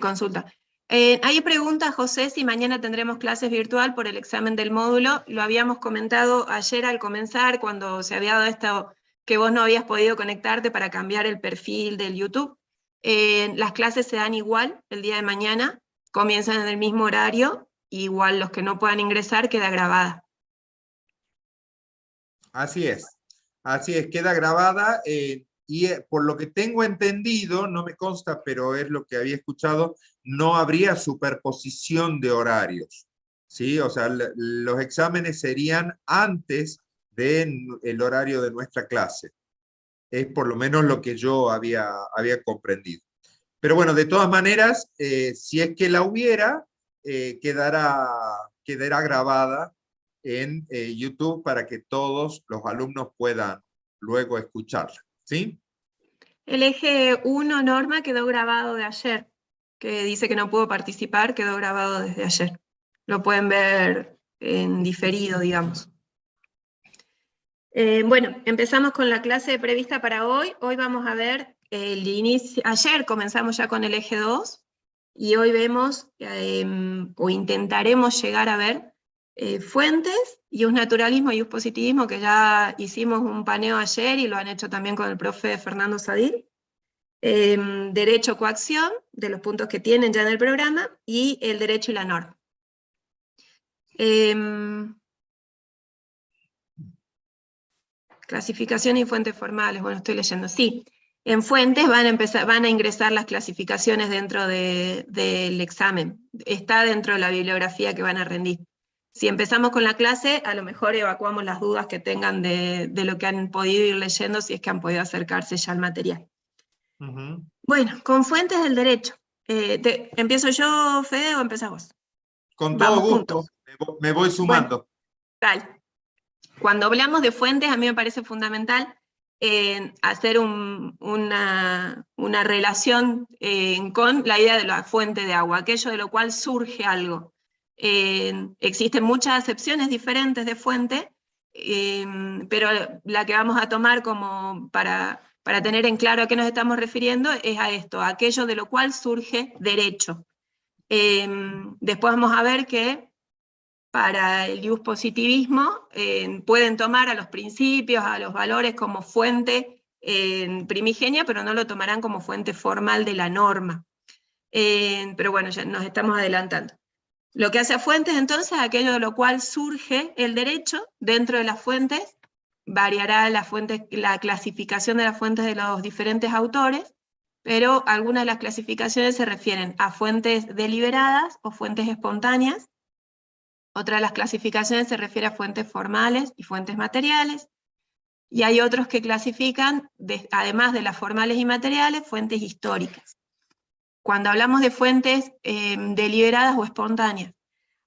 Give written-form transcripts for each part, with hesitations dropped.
consulta. Ahí pregunta José si mañana tendremos clases virtual por el examen del módulo. Lo habíamos comentado ayer al comenzar, cuando se había dado esto, que vos no habías podido conectarte para cambiar el perfil del YouTube. Las clases se dan igual el día de mañana, comienzan en el mismo horario, igual los que no puedan ingresar queda grabada. Así es, queda grabada y por lo que tengo entendido, no me consta, pero es lo que había escuchado, no habría superposición de horarios, ¿sí? O sea, los exámenes serían antes del horario de nuestra clase. Es por lo menos lo que yo había comprendido. Pero bueno, de todas maneras, si es que la hubiera, quedará grabada en YouTube para que todos los alumnos puedan luego escucharla, ¿sí? El eje 1, Norma, quedó grabado de ayer, que dice que no pudo participar, quedó grabado desde ayer. Lo pueden ver en diferido, digamos. Bueno, empezamos con la clase prevista para hoy. Hoy vamos a ver el inicio. Ayer comenzamos ya con el eje 2, y hoy vemos, o intentaremos llegar a ver, fuentes, iusnaturalismo y iuspositivismo, que ya hicimos un paneo ayer y lo han hecho también con el profe Fernando Sadil. Derecho, coacción, de los puntos que tienen ya en el programa, y el derecho y la norma. Clasificación y fuentes formales, bueno, estoy leyendo, sí. En fuentes van a ingresar las clasificaciones dentro del examen. Está dentro de la bibliografía que van a rendir. Si empezamos con la clase, a lo mejor evacuamos las dudas que tengan de lo que han podido ir leyendo, si es que han podido acercarse ya al material. Bueno, con fuentes del derecho. ¿Empiezo yo, Fede, o empezás vos? Con todo Vamos gusto, juntos. me voy sumando. Bueno, tal. Cuando hablamos de fuentes, a mí me parece fundamental hacer una relación con la idea de la fuente de agua, aquello de lo cual surge algo. Existen muchas acepciones diferentes de fuente, pero la que vamos a tomar como para tener en claro a qué nos estamos refiriendo es a esto, a aquello de lo cual surge derecho. Después vamos a ver que para el iuspositivismo pueden tomar a los principios, a los valores como fuente primigenia, pero no lo tomarán como fuente formal de la norma. Pero bueno, ya nos estamos adelantando. Lo que hace a fuentes, entonces, aquello de lo cual surge el derecho. Dentro de las fuentes variará la clasificación de las fuentes de los diferentes autores, pero algunas de las clasificaciones se refieren a fuentes deliberadas o fuentes espontáneas. Otra de las clasificaciones se refiere a fuentes formales y fuentes materiales, y hay otros que clasifican, además de las formales y materiales, fuentes históricas. Cuando hablamos de fuentes deliberadas o espontáneas,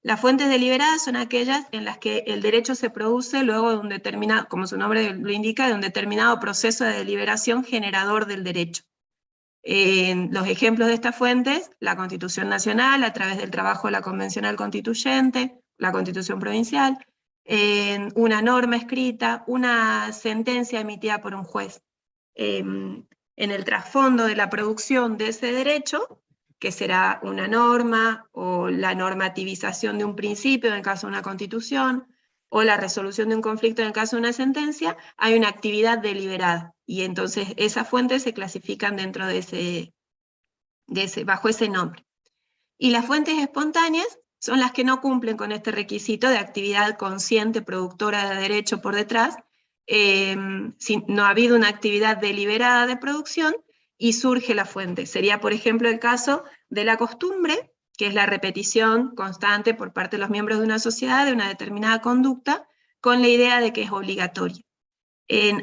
las fuentes deliberadas son aquellas en las que el derecho se produce luego de un determinado, como su nombre lo indica, de un determinado proceso de deliberación generador del derecho. Los ejemplos de estas fuentes: la Constitución Nacional, a través del trabajo de la Convencional Constituyente, la Constitución Provincial, una norma escrita, una sentencia emitida por un juez. En el trasfondo de la producción de ese derecho, que será una norma, o la normativización de un principio en el caso de una constitución, o la resolución de un conflicto en el caso de una sentencia, hay una actividad deliberada, y entonces esas fuentes se clasifican dentro bajo ese nombre. Y las fuentes espontáneas son las que no cumplen con este requisito de actividad consciente productora de derecho por detrás. Si no ha habido una actividad deliberada de producción y surge la fuente. Sería, por ejemplo, el caso de la costumbre, que es la repetición constante por parte de los miembros de una sociedad de una determinada conducta, con la idea de que es obligatoria.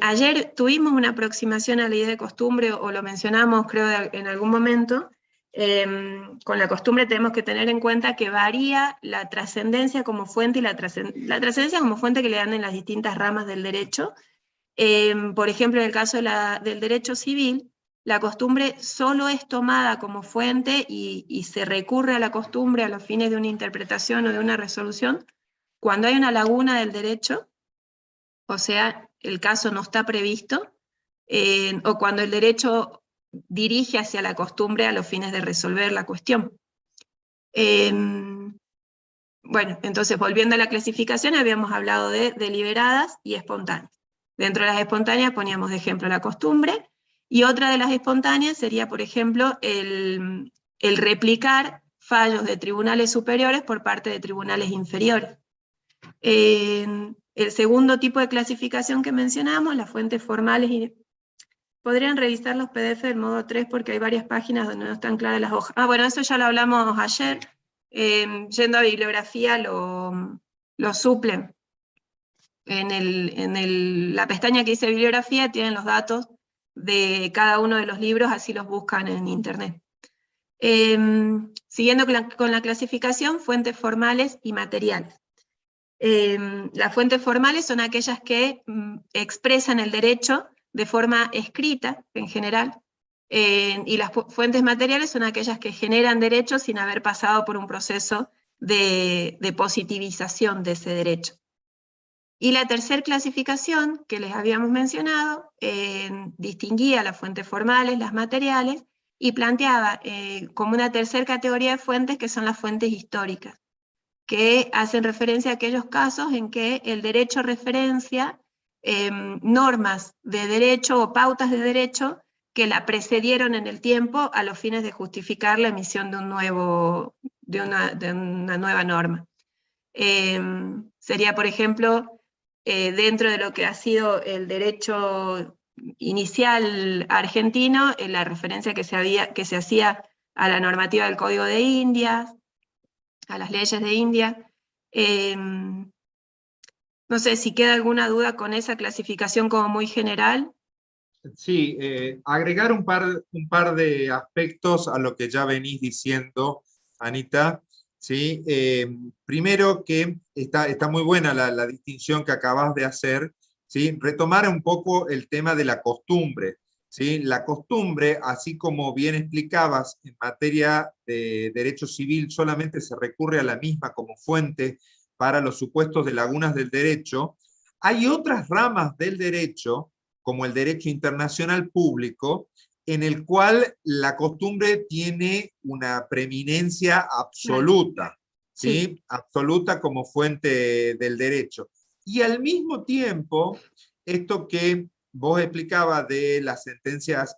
Ayer tuvimos una aproximación a la idea de costumbre, o lo mencionamos creo en algún momento. Con la costumbre tenemos que tener en cuenta que varía la trascendencia como fuente, y la trascendencia como fuente que le dan en las distintas ramas del derecho. Por ejemplo, en el caso del derecho civil, la costumbre solo es tomada como fuente y se recurre a la costumbre a los fines de una interpretación o de una resolución cuando hay una laguna del derecho, o sea, el caso no está previsto, o cuando el derecho dirige hacia la costumbre a los fines de resolver la cuestión. Bueno, entonces volviendo a la clasificación, habíamos hablado de deliberadas y espontáneas. Dentro de las espontáneas poníamos de ejemplo la costumbre, y otra de las espontáneas sería, por ejemplo, el replicar fallos de tribunales superiores por parte de tribunales inferiores. El segundo tipo de clasificación que mencionamos, las fuentes formales, y podrían revisar los PDF del modo 3 porque hay varias páginas donde no están claras las hojas. Bueno, eso ya lo hablamos ayer. Yendo a bibliografía lo suplen. En la pestaña que dice bibliografía tienen los datos de cada uno de los libros, así los buscan en internet. Siguiendo con la clasificación, fuentes formales y materiales. Las fuentes formales son aquellas que expresan el derecho de forma escrita, en general, y las fuentes materiales son aquellas que generan derechos sin haber pasado por un proceso de positivización de ese derecho. Y la tercera clasificación que les habíamos mencionado distinguía las fuentes formales, las materiales, y planteaba como una tercera categoría de fuentes que son las fuentes históricas, que hacen referencia a aquellos casos en que el derecho referencia normas de derecho o pautas de derecho que la precedieron en el tiempo a los fines de justificar la emisión de una nueva norma. Sería, por ejemplo, dentro de lo que ha sido el derecho inicial argentino, la referencia que se hacía a la normativa del Código de Indias, a las leyes de India. No sé si queda alguna duda con esa clasificación como muy general. Sí, agregar un par de aspectos a lo que ya venís diciendo, Anita. ¿Sí? Primero que está muy buena la distinción que acabas de hacer, ¿sí? Retomar un poco el tema de la costumbre. ¿Sí? La costumbre, así como bien explicabas, en materia de derecho civil solamente se recurre a la misma como fuente para los supuestos de lagunas del derecho. Hay otras ramas del derecho, como el derecho internacional público, en el cual la costumbre tiene una preeminencia absoluta, ¿sí? Sí. Absoluta como fuente del derecho. Y al mismo tiempo, esto que vos explicabas de las sentencias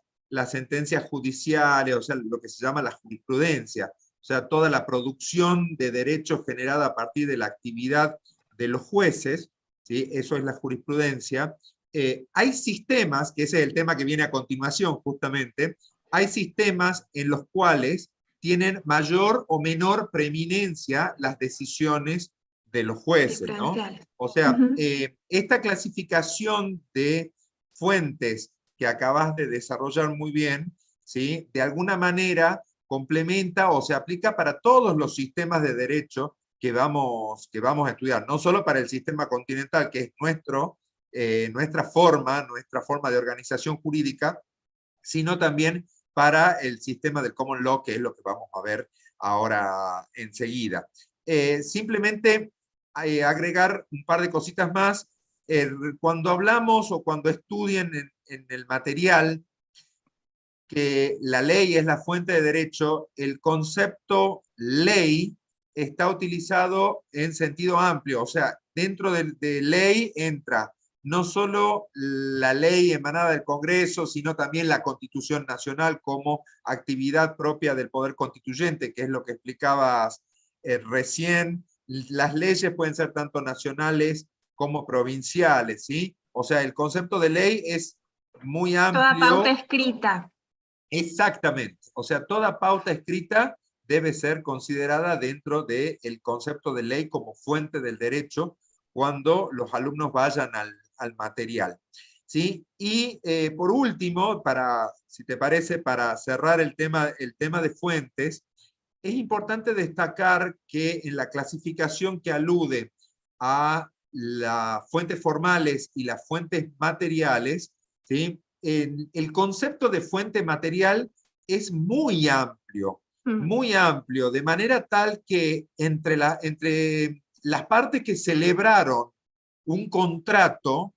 judiciales, o sea, lo que se llama la jurisprudencia, o sea, toda la producción de derecho generada a partir de la actividad de los jueces, ¿sí? Eso es la jurisprudencia. Hay sistemas, que ese es el tema que viene a continuación justamente, hay sistemas en los cuales tienen mayor o menor preeminencia las decisiones de los jueces, ¿no? O sea, esta clasificación de fuentes que acabas de desarrollar muy bien, ¿sí? De alguna manera complementa o se aplica para todos los sistemas de derecho que vamos a estudiar, no solo para el sistema continental, que es nuestra forma de organización jurídica, sino también para el sistema del common law, que es lo que vamos a ver ahora enseguida. Simplemente agregar un par de cositas más. Cuando hablamos o cuando estudien en el material que la ley es la fuente de derecho, el concepto ley está utilizado en sentido amplio, o sea, dentro de ley entra no solo la ley emanada del Congreso, sino también la Constitución Nacional como actividad propia del Poder Constituyente, que es lo que explicabas recién. Las leyes pueden ser tanto nacionales como provinciales, ¿sí? O sea, el concepto de ley es muy Toda pauta amplio. escrita. Exactamente. O sea, toda pauta escrita debe ser considerada dentro del concepto de ley como fuente del derecho cuando los alumnos vayan al material. ¿Sí? Y por último, si te parece, para cerrar el tema de fuentes, es importante destacar que en la clasificación que alude a las fuentes formales y las fuentes materiales, ¿sí? El concepto de fuente material es muy amplio, de manera tal que entre las partes que celebraron un contrato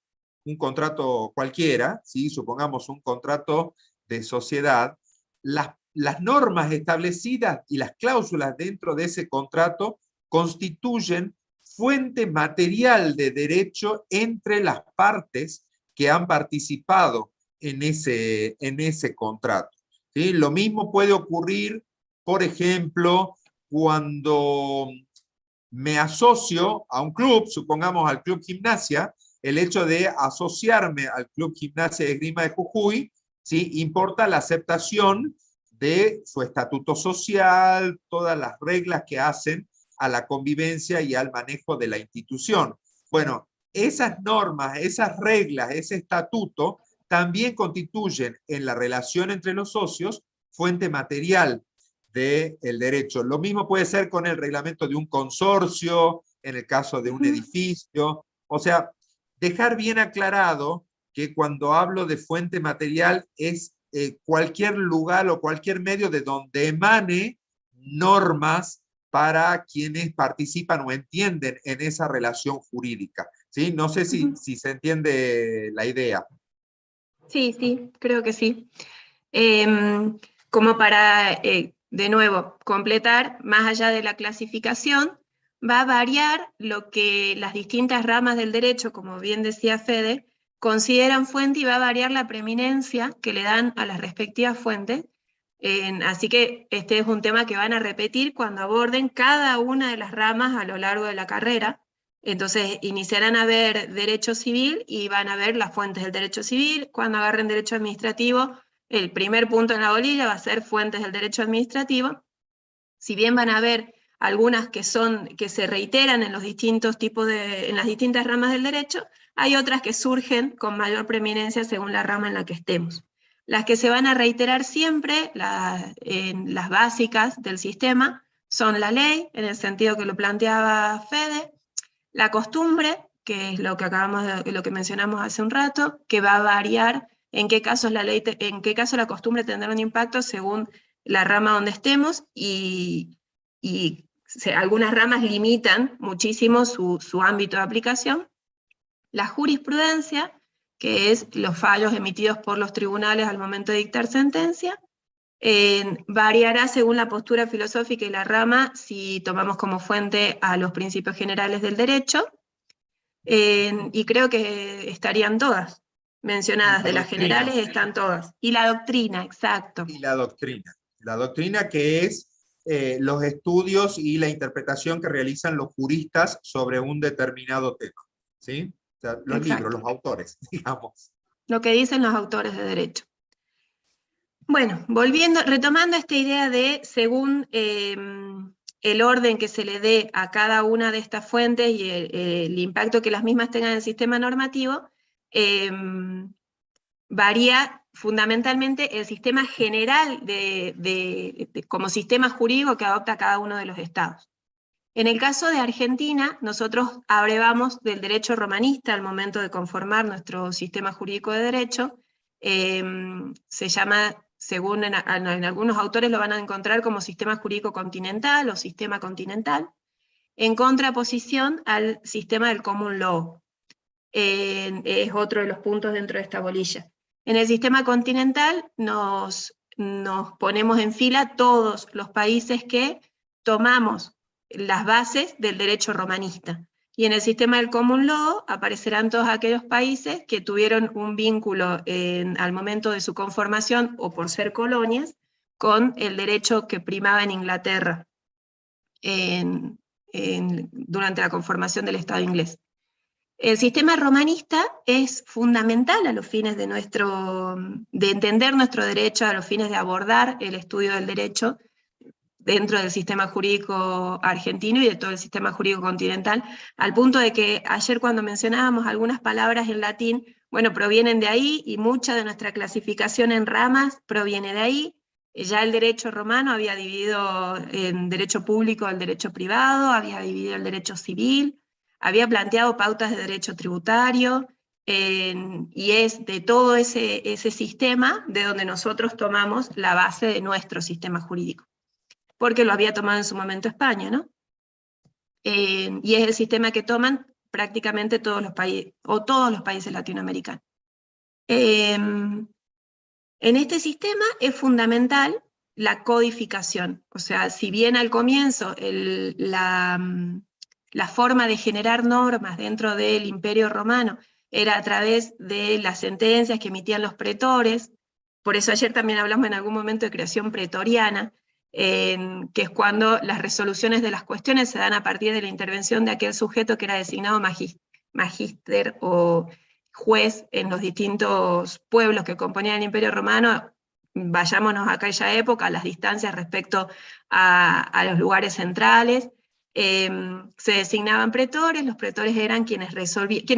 cualquiera, ¿sí? Supongamos un contrato de sociedad, las normas establecidas y las cláusulas dentro de ese contrato constituyen fuente material de derecho entre las partes que han participado en ese contrato. ¿Sí? Lo mismo puede ocurrir, por ejemplo, cuando me asocio a un club, supongamos al Club Gimnasia, el hecho de asociarme al Club Gimnasia de Esgrima de Jujuy, ¿sí? Importa la aceptación de su estatuto social, todas las reglas que hacen a la convivencia y al manejo de la institución. Bueno, esas normas, esas reglas, ese estatuto también constituyen en la relación entre los socios fuente material del derecho. Lo mismo puede ser con el reglamento de un consorcio, en el caso de un edificio. O sea, dejar bien aclarado que cuando hablo de fuente material es cualquier lugar o cualquier medio de donde emane normas para quienes participan o entienden en esa relación jurídica. ¿Sí? No sé si se entiende la idea. Sí, sí, creo que sí. Como para, de nuevo, completar, más allá de la clasificación, va a variar lo que las distintas ramas del derecho, como bien decía Fede, consideran fuente, y va a variar la preeminencia que le dan a las respectivas fuentes. Así que este es un tema que van a repetir cuando aborden cada una de las ramas a lo largo de la carrera. Entonces iniciarán a ver derecho civil y van a ver las fuentes del derecho civil. Cuando agarren derecho administrativo, el primer punto en la bolilla va a ser fuentes del derecho administrativo. Si bien van a ver algunas que se reiteran en los distintos tipos en las distintas ramas del derecho, hay otras que surgen con mayor preeminencia según la rama en la que estemos. Las que se van a reiterar siempre, en las básicas del sistema, son la ley, en el sentido que lo planteaba Fede, la costumbre, que es lo que lo que mencionamos hace un rato, que va a variar en qué caso la costumbre tendrá un impacto según la rama donde estemos, y algunas ramas limitan muchísimo su ámbito de aplicación. La jurisprudencia, que es los fallos emitidos por los tribunales al momento de dictar sentencia, variará según la postura filosófica y la rama, si tomamos como fuente a los principios generales del derecho, y creo que estarían todas mencionadas, de las generales están todas. Y la doctrina, exacto. Y la doctrina. La doctrina, que es los estudios y la interpretación que realizan los juristas sobre un determinado tema. ¿Sí? O sea, los libros, los autores, digamos. Lo que dicen los autores de derecho. Bueno, retomando esta idea de según el orden que se le dé a cada una de estas fuentes y el impacto que las mismas tengan en el sistema normativo, varía fundamentalmente el sistema general como sistema jurídico que adopta cada uno de los estados. En el caso de Argentina, nosotros abrevamos del derecho romanista al momento de conformar nuestro sistema jurídico de derecho. Se llama, según en algunos autores lo van a encontrar como sistema jurídico continental o sistema continental, en contraposición al sistema del common law. Es otro de los puntos dentro de esta bolilla. En el sistema continental nos ponemos en fila todos los países que tomamos las bases del derecho romanista. Y en el sistema del common law aparecerán todos aquellos países que tuvieron un vínculo al momento de su conformación, o por ser colonias, con el derecho que primaba en Inglaterra durante la conformación del Estado inglés. El sistema romanista es fundamental a los fines de entender nuestro derecho, a los fines de abordar el estudio del derecho dentro del sistema jurídico argentino y de todo el sistema jurídico continental, al punto de que ayer cuando mencionábamos algunas palabras en latín, bueno, provienen de ahí, y mucha de nuestra clasificación en ramas proviene de ahí. Ya el derecho romano había dividido en derecho público el derecho privado, había dividido el derecho civil, había planteado pautas de derecho tributario, y es de todo ese sistema de donde nosotros tomamos la base de nuestro sistema jurídico, porque lo había tomado en su momento España, ¿no? Y es el sistema que toman prácticamente todos los países, o todos los países latinoamericanos. En este sistema es fundamental la codificación. O sea, si bien al comienzo la forma de generar normas dentro del Imperio Romano era a través de las sentencias que emitían los pretores, por eso ayer también hablamos en algún momento de creación pretoriana, que es cuando las resoluciones de las cuestiones se dan a partir de la intervención de aquel sujeto que era designado magíster o juez en los distintos pueblos que componían el Imperio Romano. Vayámonos a aquella época, a las distancias respecto a los lugares centrales. Se designaban pretores, los pretores eran quienes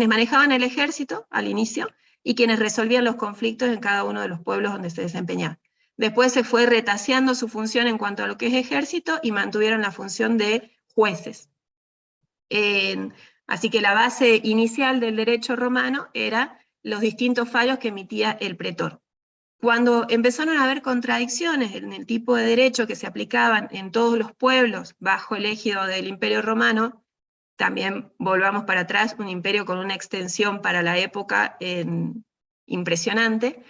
manejaban el ejército al inicio, y quienes resolvían los conflictos en cada uno de los pueblos donde se desempeñaban. Después se fue retaseando su función en cuanto a lo que es ejército, y mantuvieron la función de jueces. Así que la base inicial del derecho romano era los distintos fallos que emitía el pretor. Cuando empezaron a haber contradicciones en el tipo de derecho que se aplicaban en todos los pueblos bajo el ejido del Imperio Romano, también volvamos para atrás, un imperio con una extensión para la época impresionante,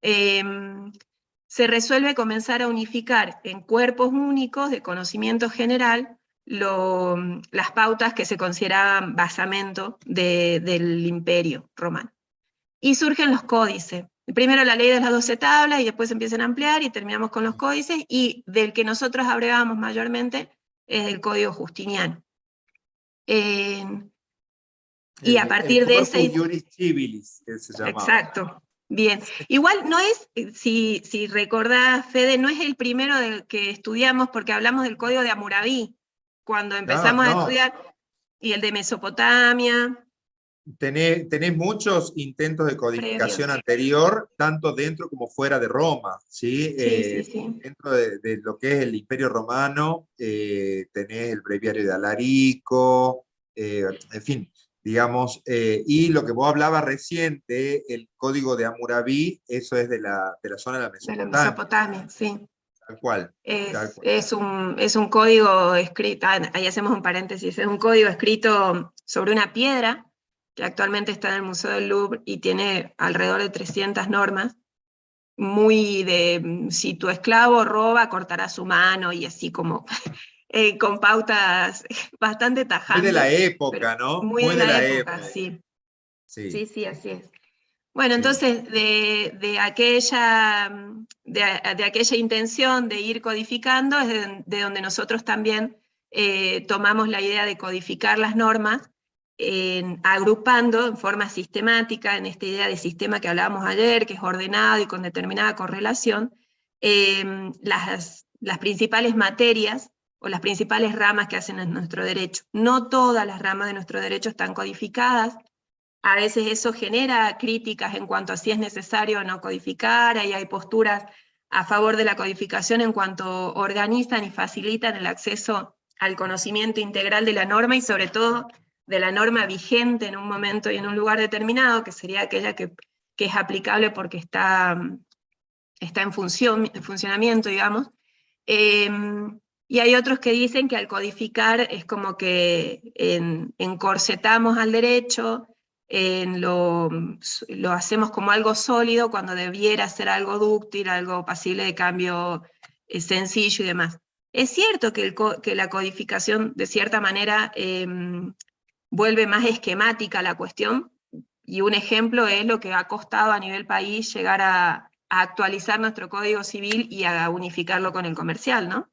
se resuelve comenzar a unificar en cuerpos únicos de conocimiento general las pautas que se consideraban basamento del Imperio Romano. Y surgen los códices. Primero la ley de las 12 tablas, y después se empiezan a ampliar, y terminamos con los códices, y del que nosotros abrevamos mayormente es el Código Justiniano. Y a partir de ese... Corpus Juris Civilis, que se llamaba. Exacto. Bien. Igual no es, si recordás, Fede, no es el primero que estudiamos, porque hablamos del Código de Hammurabi, cuando empezamos a estudiar, y el de Mesopotamia. Tenés muchos intentos de codificación anterior, tanto dentro como fuera de Roma, ¿sí? Sí. Dentro de lo que es el Imperio Romano, tenés el Breviario de Alarico, en fin, digamos, y lo que vos hablabas reciente, el Código de Hammurabi, eso es de la zona de la Mesopotamia. De la Mesopotamia, sí. Tal cual. Es un código escrito, ahí hacemos un paréntesis, es un código escrito sobre una piedra, que actualmente está en el Museo del Louvre, y tiene alrededor de 300 normas, muy de, si tu esclavo roba, cortará su mano, y así como, con pautas bastante tajantes. Muy de la época, ¿no? Muy de la época, sí. Sí, así es. Bueno, entonces, de aquella intención de ir codificando, es de donde nosotros también tomamos la idea de codificar las normas, agrupando en forma sistemática, en esta idea de sistema que hablábamos ayer, que es ordenado y con determinada correlación, las principales materias o las principales ramas que hacen en nuestro derecho. No todas las ramas de nuestro derecho están codificadas. A veces eso genera críticas en cuanto a si es necesario o no codificar, ahí hay posturas a favor de la codificación en cuanto organizan y facilitan el acceso al conocimiento integral de la norma, y sobre todo de la norma vigente en un momento y en un lugar determinado, que sería aquella que es aplicable porque está en funcionamiento, digamos. Y hay otros que dicen que al codificar es como que encorsetamos al derecho, lo hacemos como algo sólido cuando debiera ser algo dúctil, algo pasible de cambio sencillo y demás. Es cierto que la codificación de cierta manera vuelve más esquemática la cuestión, y un ejemplo es lo que ha costado a nivel país llegar a actualizar nuestro Código Civil y a unificarlo con el comercial, ¿no?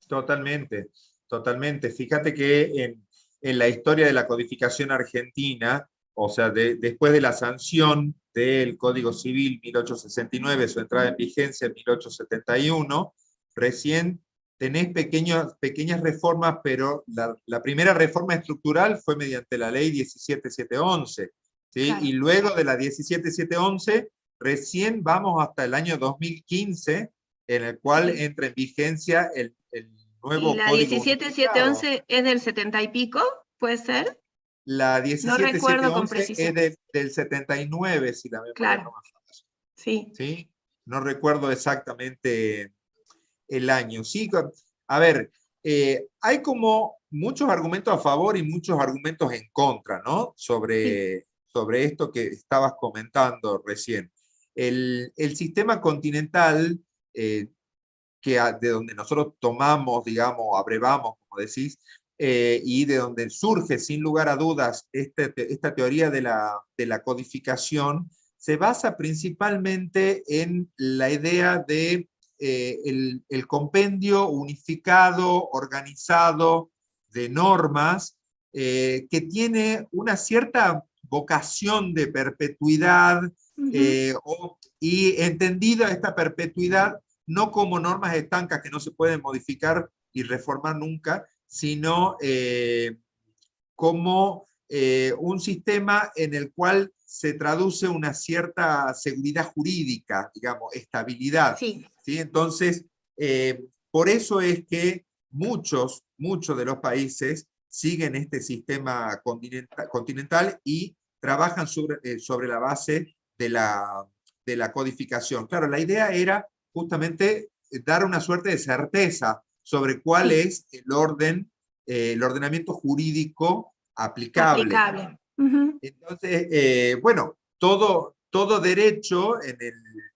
Totalmente, totalmente. Fíjate que en la historia de la codificación argentina, o sea, después de la sanción del Código Civil 1869, su entrada en vigencia en 1871, recién tenés pequeñas reformas, pero la primera reforma estructural fue mediante la ley 17711, ¿sí? Claro. Y luego de la 17711, recién vamos hasta el año 2015, en el cual entra en vigencia el nuevo ¿Y la Código 17711 es del 70 y pico? ¿Puede ser? La 17711 es del 79, si la memoria no me falla. Sí. No recuerdo exactamente el año. Sí, a ver, hay como muchos argumentos a favor y muchos argumentos en contra, ¿no? Sobre esto que estabas comentando recién. El sistema continental, de donde nosotros tomamos, digamos, abrevamos, como decís, y de donde surge, sin lugar a dudas, esta teoría de la codificación, se basa principalmente en la idea de el compendio unificado, organizado de normas, que tiene una cierta vocación de perpetuidad, y entendida esta perpetuidad no como normas estancas que no se pueden modificar y reformar nunca, sino como un sistema en el cual se traduce una cierta seguridad jurídica, digamos, estabilidad. Sí. ¿Sí? Entonces, por eso es que muchos de los países siguen este sistema continental y trabajan sobre la base de la codificación. Claro, la idea era justamente dar una suerte de certeza sobre cuál es el ordenamiento jurídico aplicable. Entonces, bueno, todo derecho en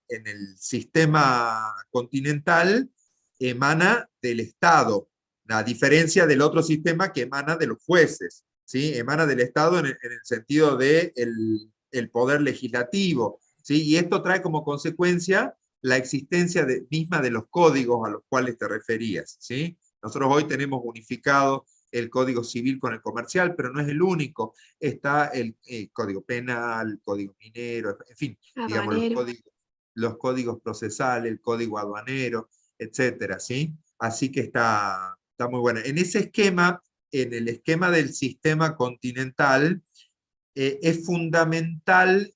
el sistema continental emana del Estado, a diferencia del otro sistema que emana de los jueces, ¿sí? Emana del Estado en el sentido de el poder legislativo, ¿sí? Y esto trae como consecuencia la existencia misma de los códigos a los cuales te referías, ¿sí? Nosotros hoy tenemos unificado el Código Civil con el comercial, pero no es el único. Está el Código Penal, el Código Minero, en fin, digamos, los códigos procesales, el Código Aduanero, etcétera, ¿sí? Así que está muy bueno. En ese esquema, en el esquema del sistema continental, es fundamental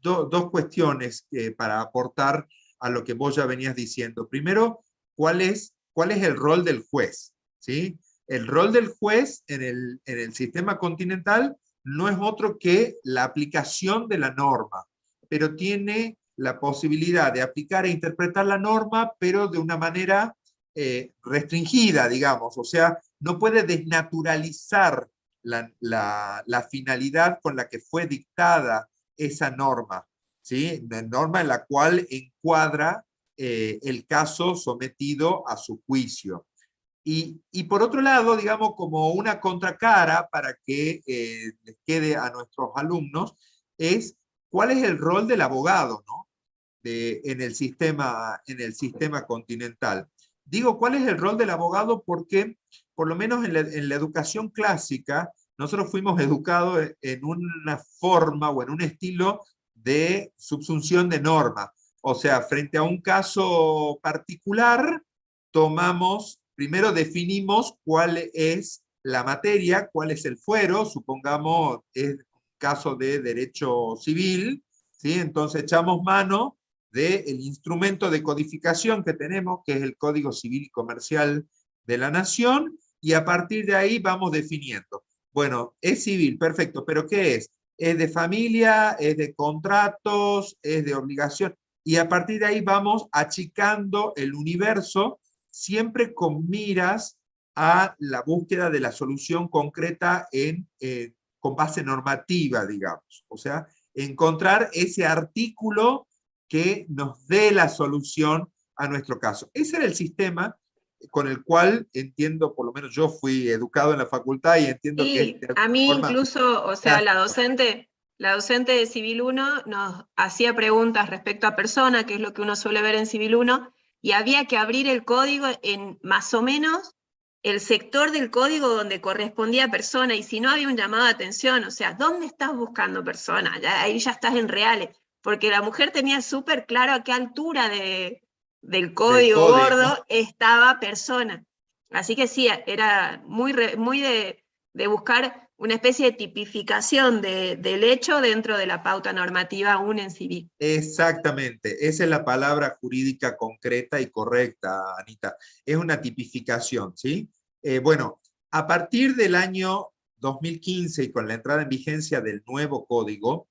dos cuestiones para aportar a lo que vos ya venías diciendo. Primero, ¿cuál es el rol del juez? ¿Sí? El rol del juez en el sistema continental no es otro que la aplicación de la norma, pero tiene la posibilidad de aplicar e interpretar la norma, pero de una manera restringida, digamos. O sea, no puede desnaturalizar la finalidad con la que fue dictada esa norma, ¿sí? Una norma en la cual encuadra el caso sometido a su juicio. Y por otro lado, digamos, como una contracara para que les quede a nuestros alumnos, es cuál es el rol del abogado, ¿no? En el sistema continental. Digo, ¿cuál es el rol del abogado? Porque, por lo menos en la educación clásica, nosotros fuimos educados en una forma o en un estilo de subsunción de norma. O sea, frente a un caso particular, primero definimos cuál es la materia, cuál es el fuero, supongamos es un caso de derecho civil, ¿sí? Entonces echamos mano del instrumento de codificación que tenemos, que es el Código Civil y Comercial de la Nación, y a partir de ahí vamos definiendo. Bueno, es civil, perfecto, pero ¿qué es? ¿Es de familia? ¿Es de contratos? ¿Es de obligación? Y a partir de ahí vamos achicando el universo, siempre con miras a la búsqueda de la solución concreta con base normativa, digamos. O sea, encontrar ese artículo que nos dé la solución a nuestro caso. Ese era el sistema con el cual entiendo, por lo menos yo fui educado en la facultad y entiendo Sí, que es de a mí forma incluso, o sea, la docente de Civil 1 nos hacía preguntas respecto a persona, que es lo que uno suele ver en Civil 1, y había que abrir el código en más o menos el sector del código donde correspondía a persona, y si no había un llamado de atención, o sea, ¿dónde estás buscando persona? Ahí ya estás en reales, porque la mujer tenía súper claro a qué altura del código gordo estaba persona. Así que sí, era muy de buscar una especie de tipificación del hecho dentro de la pauta normativa aún en civil. Exactamente, esa es la palabra jurídica concreta y correcta, Anita. Es una tipificación, ¿sí? Bueno, a partir del año 2015 y con la entrada en vigencia del nuevo código,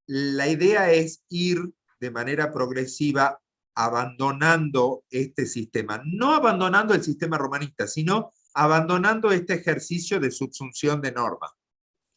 la idea es ir de manera progresiva abandonando este sistema. No abandonando el sistema romanista, sino abandonando este ejercicio de subsunción de normas,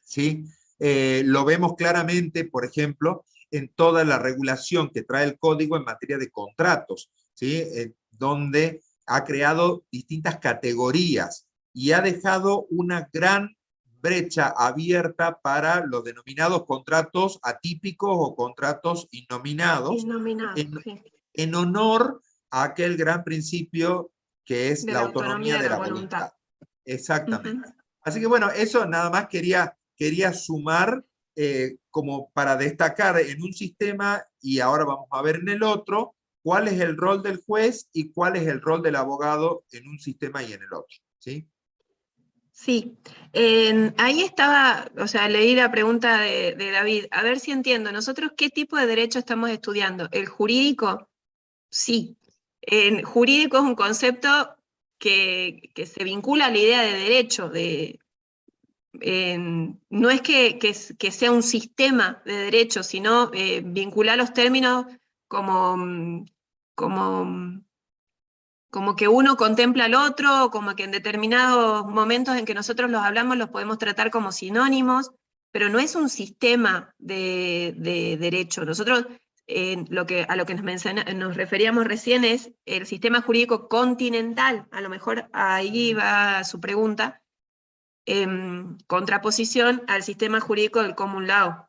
¿sí? Lo vemos claramente, por ejemplo, en toda la regulación que trae el código en materia de contratos, ¿sí? Donde ha creado distintas categorías y ha dejado una gran brecha abierta para los denominados contratos atípicos o contratos innominados, Innominados, en, sí. en honor a aquel gran principio que es De la la autonomía autonomía de de la la voluntad. voluntad. Exactamente. Ujú. Así que bueno, eso nada más quería sumar como para destacar en un sistema, y ahora vamos a ver en el otro, cuál es el rol del juez y cuál es el rol del abogado en un sistema y en el otro. ¿Sí? Sí, ahí estaba, o sea, leí la pregunta de David, a ver si entiendo, nosotros qué tipo de derecho estamos estudiando. ¿El jurídico? Sí. Jurídico es un concepto que se vincula a la idea de derecho, no es que sea un sistema de derecho, sino vincular los términos como, como como que uno contempla al otro, como que en determinados momentos en que nosotros los hablamos los podemos tratar como sinónimos, pero no es un sistema de derecho. Nosotros a lo que nos referíamos recién es el sistema jurídico continental, a lo mejor ahí va su pregunta, en contraposición al sistema jurídico del common law.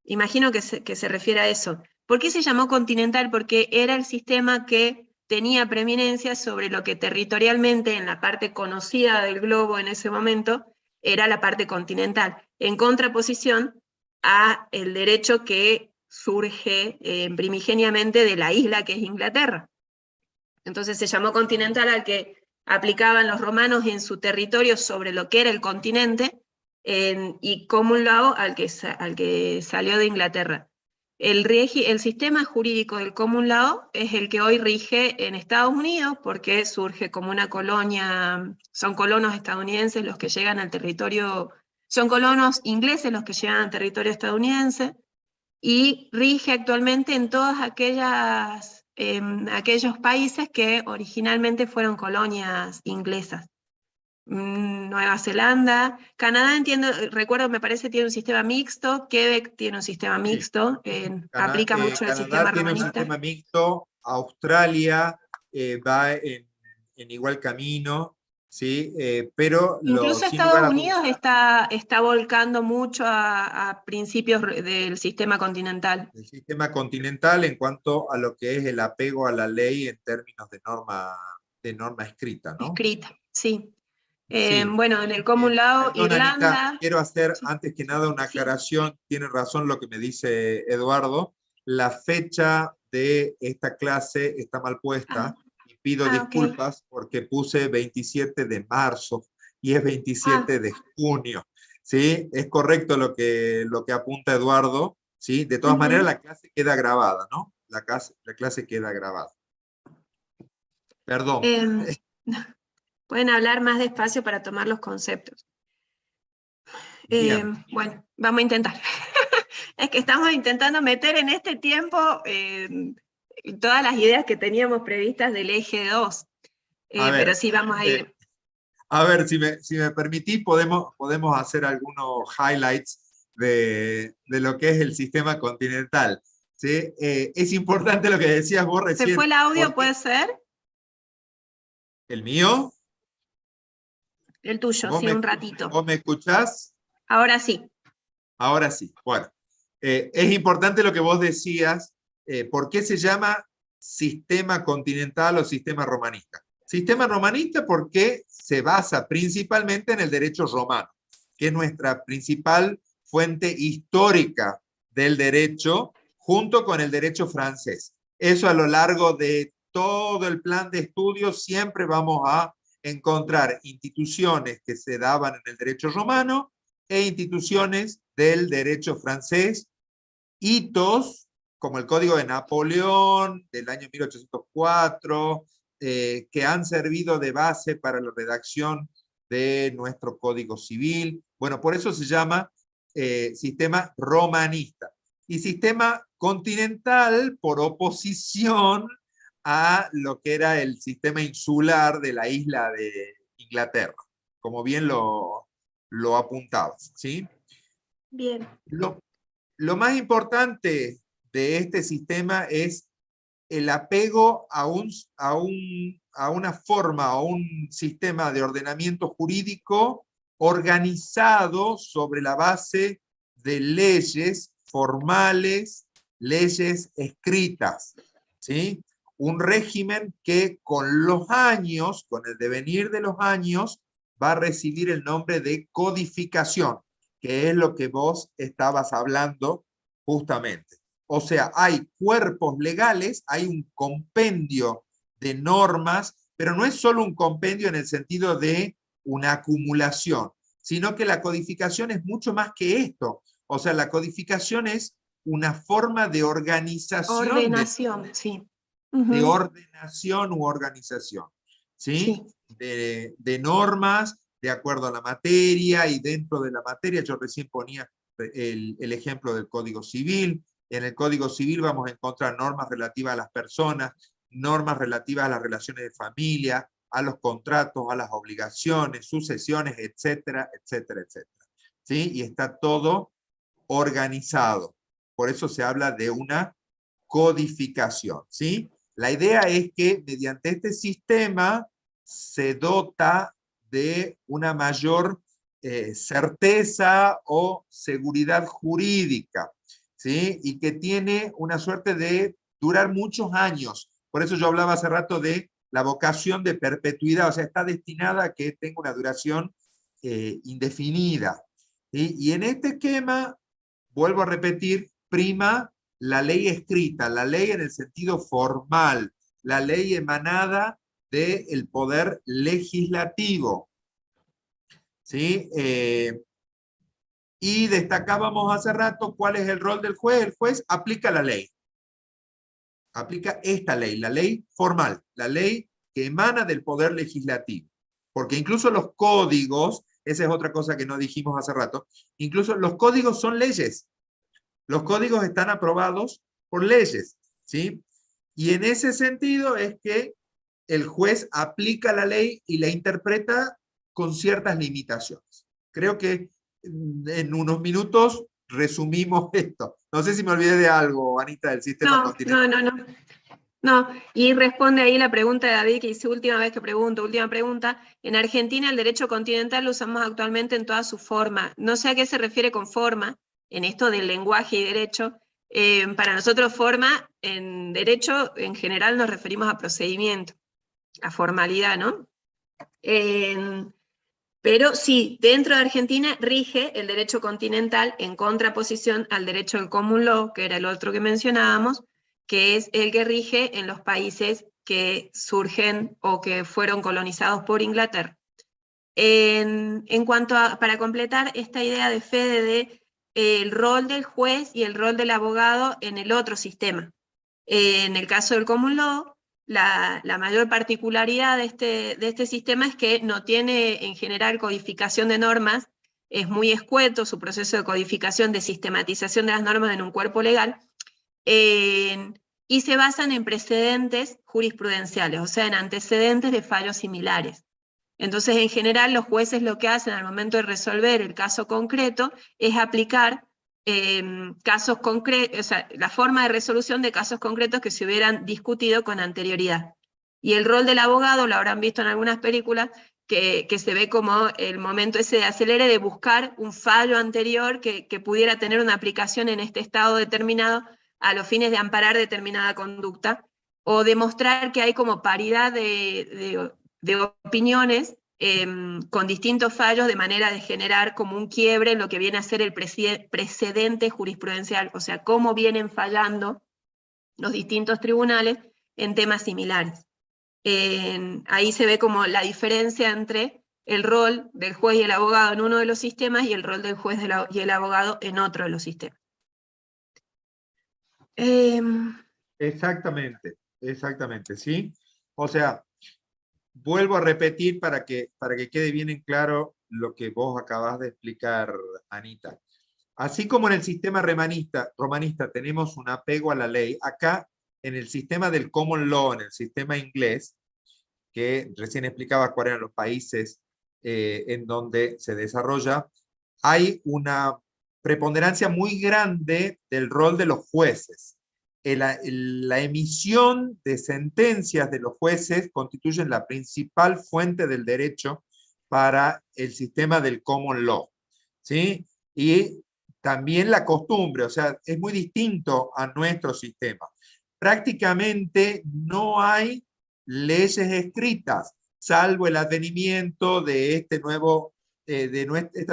Imagino que se refiere a eso. ¿Por qué se llamó continental? Porque era el sistema que tenía preeminencia sobre lo que territorialmente, en la parte conocida del globo en ese momento, era la parte continental, en contraposición a el derecho que surge primigeniamente de la isla que es Inglaterra. Entonces se llamó continental al que aplicaban los romanos en su territorio sobre lo que era el continente, y common law al que salió de Inglaterra. El sistema jurídico del common law es el que hoy rige en Estados Unidos, porque surge como una colonia, son colonos estadounidenses los que llegan al territorio, son colonos ingleses los que llegan al territorio estadounidense, y rige actualmente en todos aquellos países que originalmente fueron colonias inglesas. Nueva Zelanda, Canadá, entiendo, recuerdo, me parece tiene un sistema mixto, Quebec tiene un sistema Sí. mixto, aplica mucho el Canadá sistema tiene un romanista. sistema mixto, Australia va en igual camino, ¿sí? Pero Incluso sin lugar Estados a Unidos dudas, está volcando mucho a principios del sistema continental. el sistema continental en cuanto a lo que es el apego a la ley en términos de norma escrita, ¿no? Escrita, sí. Sí. Bueno, en el common law, Perdón, Anita, Irlanda. quiero hacer Sí, antes que nada una sí. aclaración. Tiene razón lo que me dice Eduardo. La fecha de esta clase está mal Ah, puesta y pido ok. disculpas porque puse 27 de marzo y es Ah, 27 de junio. ¿Sí? Es correcto lo que apunta Eduardo. ¿Sí? De todas maneras, ujú. la clase queda grabada, ¿no? La clase queda grabada. Perdón. Em, Pueden hablar más despacio para tomar los conceptos. Bien. Bueno, vamos a intentar. Es que estamos intentando meter en este tiempo todas las ideas que teníamos previstas del eje 2. A Pero ver, sí vamos a eh, ir. a ver, si me permitís, podemos hacer algunos highlights de lo que es el sistema continental. ¿Sí? Es importante lo que decías vos ¿Se fue recién, el audio, porque puede ser? el mío, El tuyo, ¿vos sí, me, un ratito. vos me escuchás? Ahora sí. Ahora sí. Bueno, es importante lo que vos decías, ¿por qué se llama sistema continental o sistema romanista? Sistema romanista porque se basa principalmente en el derecho romano, que es nuestra principal fuente histórica del derecho, junto con el derecho francés. Eso a lo largo de todo el plan de estudios siempre vamos a encontrar instituciones que se daban en el derecho romano e instituciones del derecho francés, hitos como el Código de Napoleón del año 1804, que han servido de base para la redacción de nuestro Código Civil. Bueno, por eso se llama sistema romanista. Y sistema continental por oposición a lo que era el sistema insular de la isla de Inglaterra, como bien lo apuntabas, ¿sí? Bien. Lo más importante de este sistema es el apego a una forma, a un sistema de ordenamiento jurídico organizado sobre la base de leyes formales, leyes escritas, ¿sí? Un régimen que con los años, con el devenir de los años, va a recibir el nombre de codificación, que es lo que vos estabas hablando justamente. O sea, hay cuerpos legales, hay un compendio de normas, pero no es solo un compendio en el sentido de una acumulación, sino que la codificación es mucho más que esto. O sea, la codificación es una forma de organización, Ordenación, sí. de ordenación u organización, ¿sí? Sí. De normas de acuerdo a la materia, y dentro de la materia, yo recién ponía el ejemplo del Código Civil. En el Código Civil vamos a encontrar normas relativas a las personas, normas relativas a las relaciones de familia, a los contratos, a las obligaciones, sucesiones, etcétera, etcétera, etcétera. ¿Sí? Y está todo organizado. Por eso se habla de una codificación, ¿sí? La idea es que mediante este sistema se dota de una mayor certeza o seguridad jurídica, ¿sí? Y que tiene una suerte de durar muchos años. Por eso yo hablaba hace rato de la vocación de perpetuidad, o sea, está destinada a que tenga una duración indefinida. ¿Sí? Y en este esquema, vuelvo a repetir, prima la ley escrita, la ley en el sentido formal, la ley emanada del poder legislativo. ¿Sí? Y destacábamos hace rato cuál es el rol del juez. El juez aplica la ley. Aplica esta ley, la ley formal, la ley que emana del poder legislativo. Porque incluso los códigos, esa es otra cosa que no dijimos hace rato, incluso los códigos son leyes. Los códigos están aprobados por leyes, ¿sí? Y en ese sentido es que el juez aplica la ley y la interpreta con ciertas limitaciones. Creo que en unos minutos resumimos esto. No sé si me olvidé de algo, Anita, del sistema continental. No, y responde ahí la pregunta de David, que dice última vez que pregunto, última pregunta. En Argentina el derecho continental lo usamos actualmente en toda su forma. No sé a qué se refiere con forma, en esto del lenguaje y derecho. Para nosotros forma, en derecho en general nos referimos a procedimiento, a formalidad, ¿no? Pero sí, dentro de Argentina rige el derecho continental en contraposición al derecho del common law, que era el otro que mencionábamos, que es el que rige en los países que surgen o que fueron colonizados por Inglaterra. En cuanto a, para completar esta idea de Fede de el rol del juez y el rol del abogado en el otro sistema. En el caso del common law, la mayor particularidad de este sistema es que no tiene en general codificación de normas, es muy escueto su proceso de codificación, de sistematización de las normas en un cuerpo legal, y se basan en precedentes jurisprudenciales, o sea, en antecedentes de fallos similares. Entonces, en general, los jueces lo que hacen al momento de resolver el caso concreto es aplicar casos concretos, o sea, la forma de resolución de casos concretos que se hubieran discutido con anterioridad. Y el rol del abogado, lo habrán visto en algunas películas, que se ve como el momento ese de acelere de buscar un fallo anterior que pudiera tener una aplicación en este estado determinado a los fines de amparar determinada conducta, o demostrar que hay como paridad de opiniones con distintos fallos de manera de generar como un quiebre en lo que viene a ser el precedente jurisprudencial, o sea, cómo vienen fallando los distintos tribunales en temas similares. Ahí se ve como la diferencia entre el rol del juez y el abogado en uno de los sistemas y el rol del juez y el abogado en otro de los sistemas. Exactamente, exactamente, ¿sí? O sea, vuelvo a repetir para que quede bien en claro lo que vos acabas de explicar, Anita. Así como en el sistema romanista tenemos un apego a la ley, acá en el sistema del common law, en el sistema inglés, que recién explicaba cuáles eran los países en donde se desarrolla, hay una preponderancia muy grande del rol de los jueces. la emisión de sentencias de los jueces constituyen la principal fuente del derecho para el sistema del common law, ¿sí? Y también la costumbre, o sea, es muy distinto a nuestro sistema. Prácticamente no hay leyes escritas, salvo el advenimiento de esta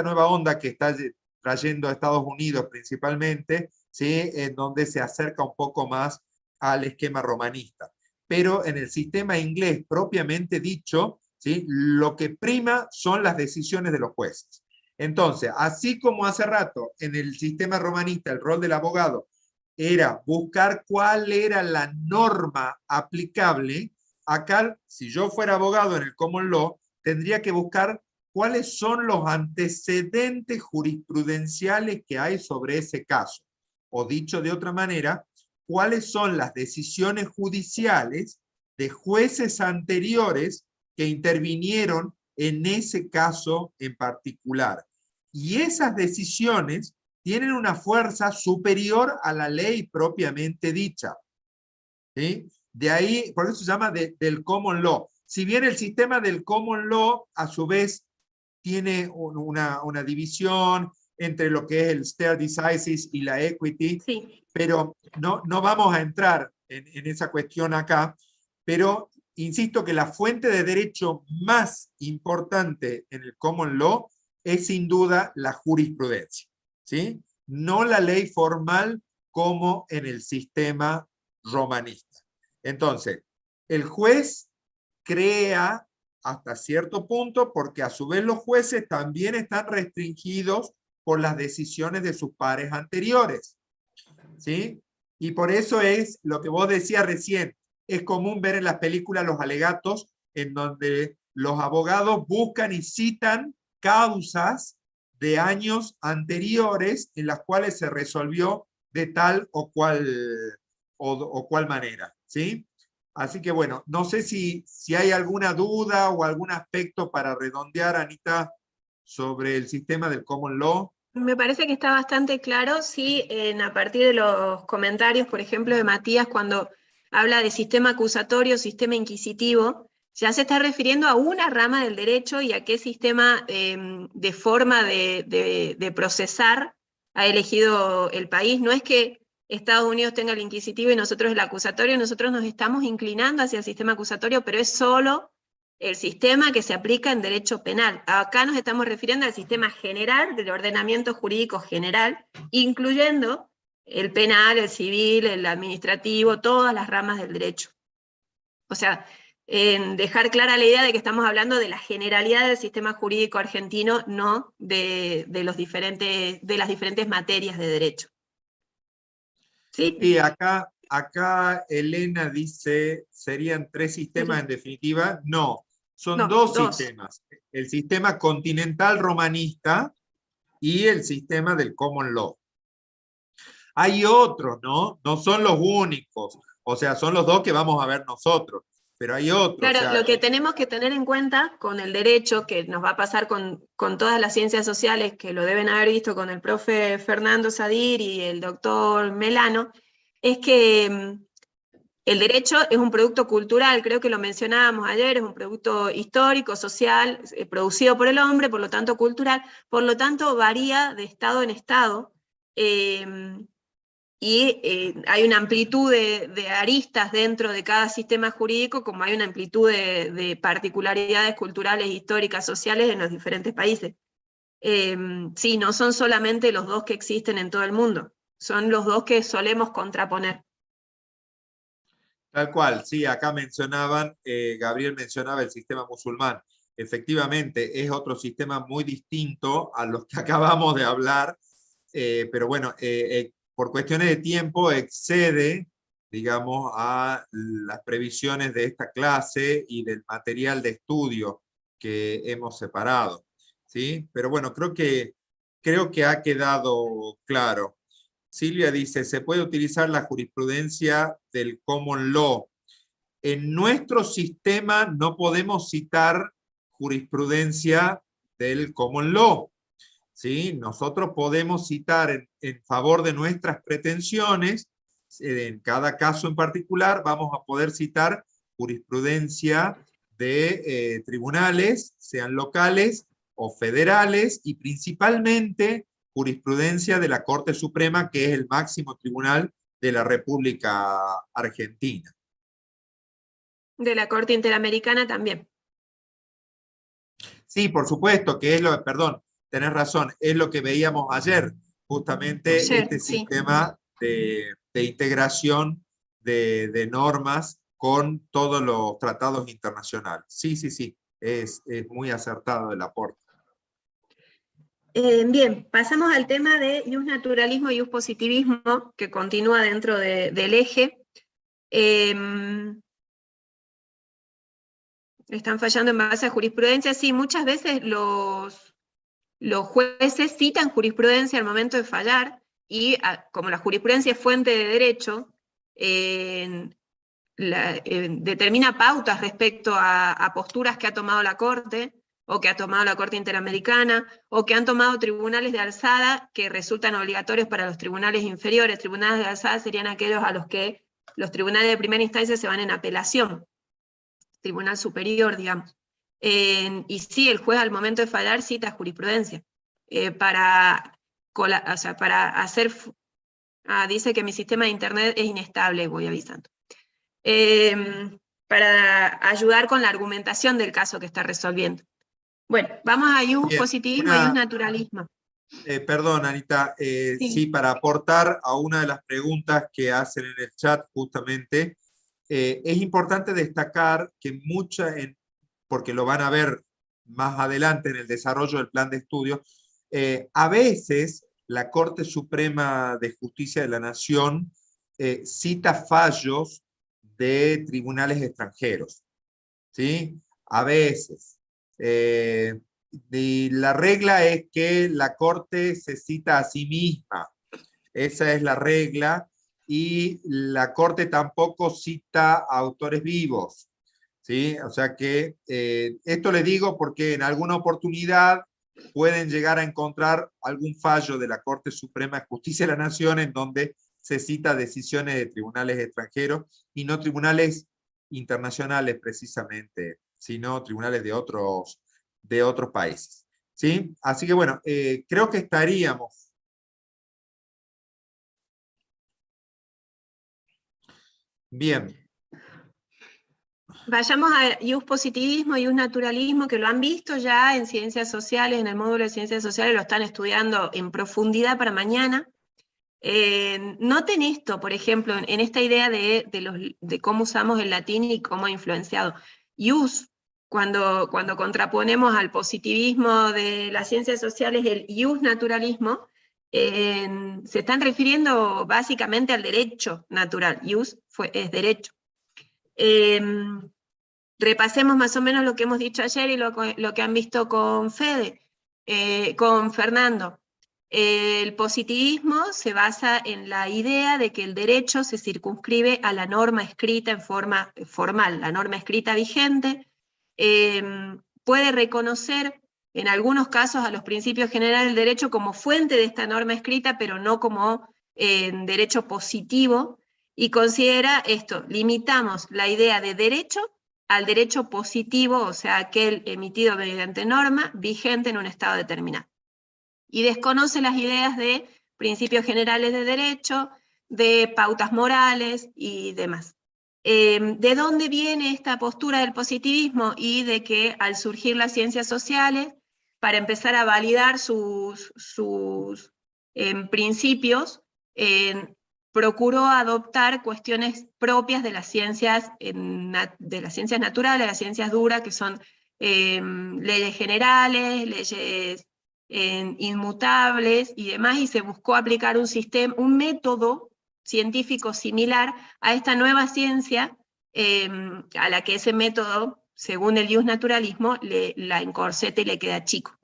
nueva onda que está trayendo a Estados Unidos principalmente, ¿sí? En donde se acerca un poco más al esquema romanista. Pero en el sistema inglés propiamente dicho, ¿sí? Lo que prima son las decisiones de los jueces. Entonces, así como hace rato en el sistema romanista el rol del abogado era buscar cuál era la norma aplicable, acá, si yo fuera abogado en el common law, tendría que buscar cuáles son los antecedentes jurisprudenciales que hay sobre ese caso. O dicho de otra manera, cuáles son las decisiones judiciales de jueces anteriores que intervinieron en ese caso en particular. Y esas decisiones tienen una fuerza superior a la ley propiamente dicha, ¿sí? De ahí, por eso se llama del common law. Si bien el sistema del common law, a su vez, tiene una división entre lo que es el stare decisis y la equity, Sí. pero no vamos a entrar en esa cuestión acá, pero insisto que la fuente de derecho más importante en el common law es sin duda la jurisprudencia, ¿sí? No la ley formal como en el sistema romanista. Entonces, el juez crea hasta cierto punto, porque a su vez los jueces también están restringidos por las decisiones de sus pares anteriores, ¿sí? Y por eso es lo que vos decías recién, es común ver en las películas los alegatos en donde los abogados buscan y citan causas de años anteriores en las cuales se resolvió de tal o cual manera, ¿sí? Así que bueno, no sé si hay alguna duda o algún aspecto para redondear, Anita, sobre el sistema del common law. Me parece que está bastante claro, sí, a partir de los comentarios, por ejemplo, de Matías, cuando habla de sistema acusatorio, sistema inquisitivo, ya se está refiriendo a una rama del derecho y a qué sistema de forma de procesar ha elegido el país. No es que Estados Unidos tenga el inquisitivo y nosotros el acusatorio, nosotros nos estamos inclinando hacia el sistema acusatorio, pero es solo el sistema que se aplica en derecho penal. Acá nos estamos refiriendo al sistema general del ordenamiento jurídico general, incluyendo el penal, el civil, el administrativo, todas las ramas del derecho. O sea, dejar clara la idea de que estamos hablando de la generalidad del sistema jurídico argentino, no de las diferentes materias de derecho. ¿Sí? Y acá Elena dice, ¿serían 3 sistemas en definitiva? No, son No, 2 dos. sistemas. El sistema continental romanista y el sistema del common law. Hay otros, ¿no? No son los únicos. O sea, son los 2 que vamos a ver nosotros. Pero hay otros. Claro, o sea, lo que tenemos que tener en cuenta con el derecho, que nos va a pasar con todas las ciencias sociales, que lo deben haber visto con el profe Fernando Sadir y el doctor Melano, es que el derecho es un producto cultural, creo que lo mencionábamos ayer, es un producto histórico, social, producido por el hombre, por lo tanto cultural, por lo tanto varía de estado en estado, y hay una amplitud de aristas dentro de cada sistema jurídico, como hay una amplitud de particularidades culturales, históricas, sociales en los diferentes países. Sí, no son solamente los 2 que existen en todo el mundo, son los 2 que solemos contraponer. Tal cual, sí, acá mencionaban, Gabriel mencionaba el sistema musulmán. Efectivamente, es otro sistema muy distinto a los que acabamos de hablar, pero bueno, por cuestiones de tiempo excede, digamos, a las previsiones de esta clase y del material de estudio que hemos separado, ¿sí? Pero bueno, creo que ha quedado claro. Silvia dice, ¿se puede utilizar la jurisprudencia del common law? En nuestro sistema no podemos citar jurisprudencia del common law, ¿sí? Nosotros podemos citar en favor de nuestras pretensiones en cada caso en particular vamos a poder citar jurisprudencia de tribunales, sean locales o federales, y principalmente jurisprudencia de la Corte Suprema, que es el máximo tribunal de la República Argentina. De la Corte Interamericana también. Sí, por supuesto, que es lo, perdón, tenés razón, es lo que veíamos ayer, justamente Ayer, este sí. sistema de integración de normas con todos los tratados internacionales. Sí, sí, sí, es muy acertado el aporte. Bien, pasamos al tema de iusnaturalismo y iuspositivismo, que continúa dentro del eje. Están fallando en base a jurisprudencia. Sí, muchas veces los jueces citan jurisprudencia al momento de fallar, y como la jurisprudencia es fuente de derecho, determina pautas respecto a posturas que ha tomado la Corte, o que ha tomado la Corte Interamericana, o que han tomado tribunales de alzada que resultan obligatorios para los tribunales inferiores. Tribunales de alzada serían aquellos a los que los tribunales de primera instancia se van en apelación, tribunal superior, digamos. Y sí, el juez al momento de fallar cita jurisprudencia, para hacer... dice que mi sistema de internet es inestable, voy avisando. Para ayudar con la argumentación del caso que está resolviendo. Bueno, vamos a iuspositivismo y iusnaturalismo. Perdón, Anita, sí, para aportar a una de las preguntas que hacen en el chat justamente, es importante destacar que porque lo van a ver más adelante en el desarrollo del plan de estudio, a veces la Corte Suprema de Justicia de la Nación cita fallos de tribunales extranjeros, ¿sí? A veces. Y la regla es que la Corte se cita a sí misma. Esa es la regla. Y la Corte tampoco cita a autores vivos, ¿sí? O sea que esto le digo porque en alguna oportunidad pueden llegar a encontrar algún fallo de la Corte Suprema de Justicia de la Nación en donde se cita decisiones de tribunales extranjeros y no tribunales internacionales precisamente, sino tribunales de otros países, ¿sí? Así que bueno, creo que estaríamos. Bien. Vayamos a iuspositivismo y iusnaturalismo, que lo han visto ya en ciencias sociales, en el módulo de ciencias sociales, lo están estudiando en profundidad para mañana. Noten esto, por ejemplo, en esta idea de cómo usamos el latín y cómo ha influenciado. Ius, cuando contraponemos al positivismo de las ciencias sociales el iusnaturalismo, se están refiriendo básicamente al derecho natural. Ius es derecho. Repasemos más o menos lo que hemos dicho ayer y lo que han visto con Fede, con Fernando. El positivismo se basa en la idea de que el derecho se circunscribe a la norma escrita en forma formal, la norma escrita vigente, puede reconocer en algunos casos a los principios generales del derecho como fuente de esta norma escrita, pero no como derecho positivo, y considera esto: limitamos la idea de derecho al derecho positivo, o sea, aquel emitido mediante norma vigente en un estado determinado. Y desconoce las ideas de principios generales de derecho, de pautas morales y demás. ¿De dónde viene esta postura del positivismo? Y de que al surgir las ciencias sociales, para empezar a validar sus principios, procuró adoptar cuestiones propias de las ciencias naturales, de las ciencias duras, que son leyes generales, leyes inmutables y demás, y se buscó aplicar un método científico similar a esta nueva ciencia, a la que ese método, según el iusnaturalismo, la encorseta y le queda chico.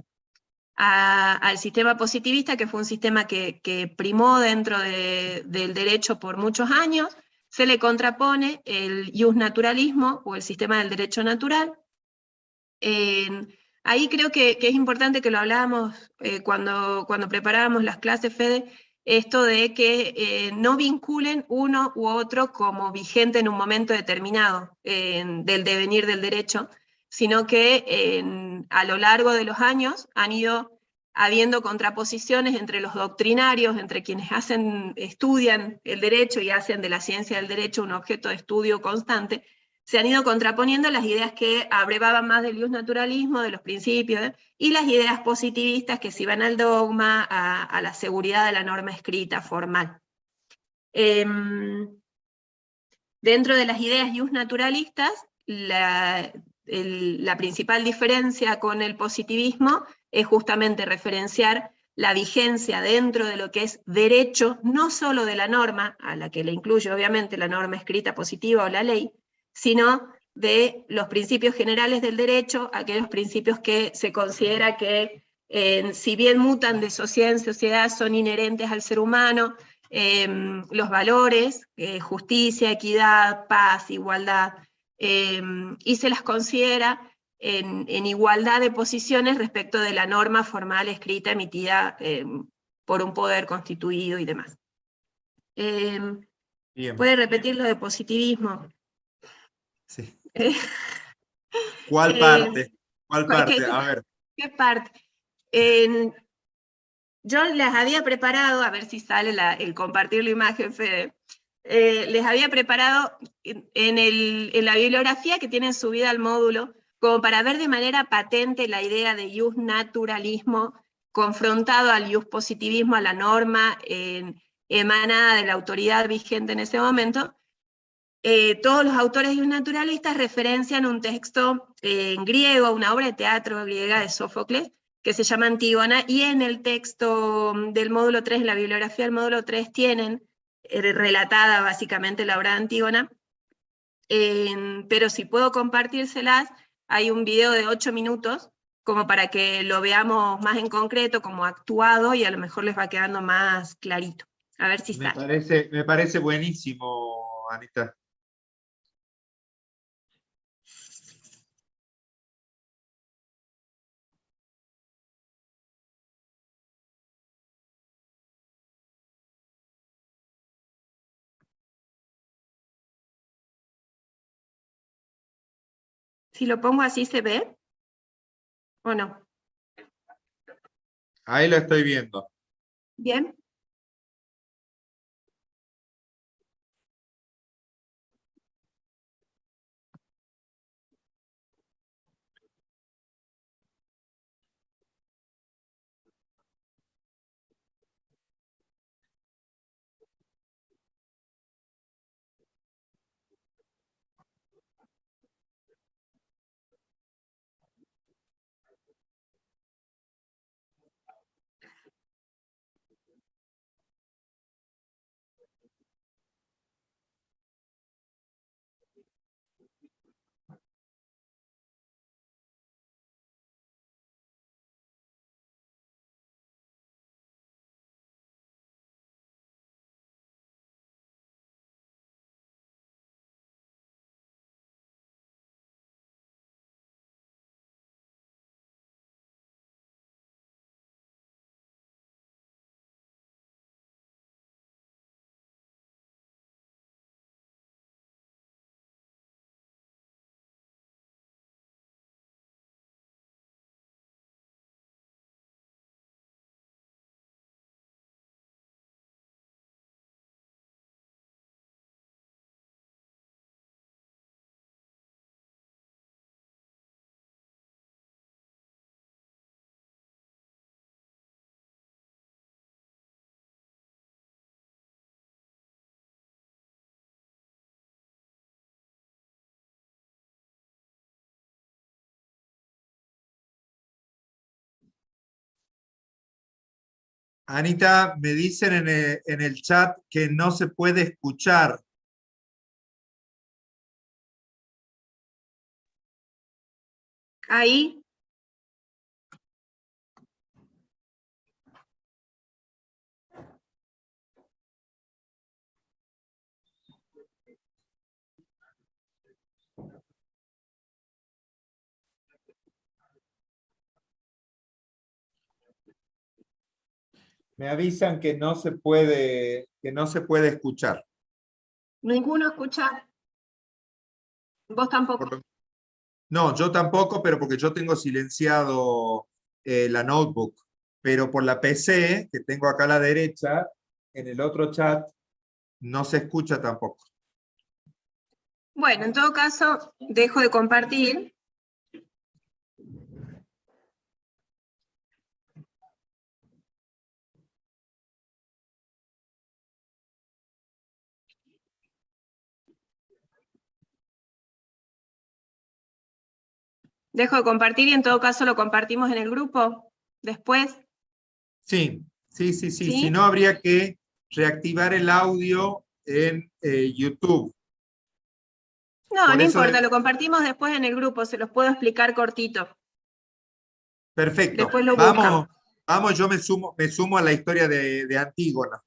Al sistema positivista, que fue un sistema que primó dentro del derecho por muchos años, se le contrapone el iusnaturalismo o el sistema del derecho natural. Ahí creo que es importante, que lo hablábamos cuando preparábamos las clases, Fede, esto de que no vinculen uno u otro como vigente en un momento determinado del devenir del derecho, sino que a lo largo de los años han ido habiendo contraposiciones entre los doctrinarios, entre quienes estudian el derecho y hacen de la ciencia del derecho un objeto de estudio constante, se han ido contraponiendo las ideas que abrevaban más del naturalismo, de los principios, y las ideas positivistas que se iban al dogma, a la seguridad de la norma escrita formal. Dentro de las ideas naturalistas, la principal diferencia con el positivismo es justamente referenciar la vigencia dentro de lo que es derecho, no solo de la norma, a la que le incluye obviamente la norma escrita positiva o la ley, sino de los principios generales del derecho, aquellos principios que se considera que, si bien mutan de sociedad en sociedad, son inherentes al ser humano, los valores, justicia, equidad, paz, igualdad, y se las considera en igualdad de posiciones respecto de la norma formal escrita emitida por un poder constituido y demás. ¿Puede repetir lo de positivismo? Sí. ¿Cuál parte? ¿Cuál parte? A ver. ¿Qué parte? Yo les había preparado, a ver si sale el compartir la imagen, Fede. Les había preparado en la bibliografía que tienen subida al módulo, como para ver de manera patente la idea de naturalismo confrontado al positivismo, a la norma emanada de la autoridad vigente en ese momento. Todos los autores naturalistas referencian un texto en griego, una obra de teatro griega de Sófocles, que se llama Antígona, y en el texto del módulo 3, en la bibliografía del módulo 3, tienen relatada básicamente la obra de Antígona, pero si puedo compartírselas, hay un video de 8 minutos, como para que lo veamos más en concreto, como actuado, y a lo mejor les va quedando más clarito. A ver si sale. Me parece buenísimo, Anita. Si lo pongo así, ¿se ve? ¿O no? Ahí lo estoy viendo. Bien. Anita, me dicen en el chat que no se puede escuchar. Ahí. Me avisan que no se puede escuchar. Ninguno escucha. Vos tampoco. No, yo tampoco, pero porque yo tengo silenciado la notebook. Pero por la PC, que tengo acá a la derecha, en el otro chat, no se escucha tampoco. Bueno, en todo caso, dejo de compartir. Dejo de compartir y en todo caso lo compartimos en el grupo después. Sí. Si ¿Sí? no, habría que reactivar el audio en YouTube. No, Por no eso, importa, lo compartimos después en el grupo, se los puedo explicar cortito. perfecto. Después lo buscan. Vamos, yo me sumo a la historia de Antígona.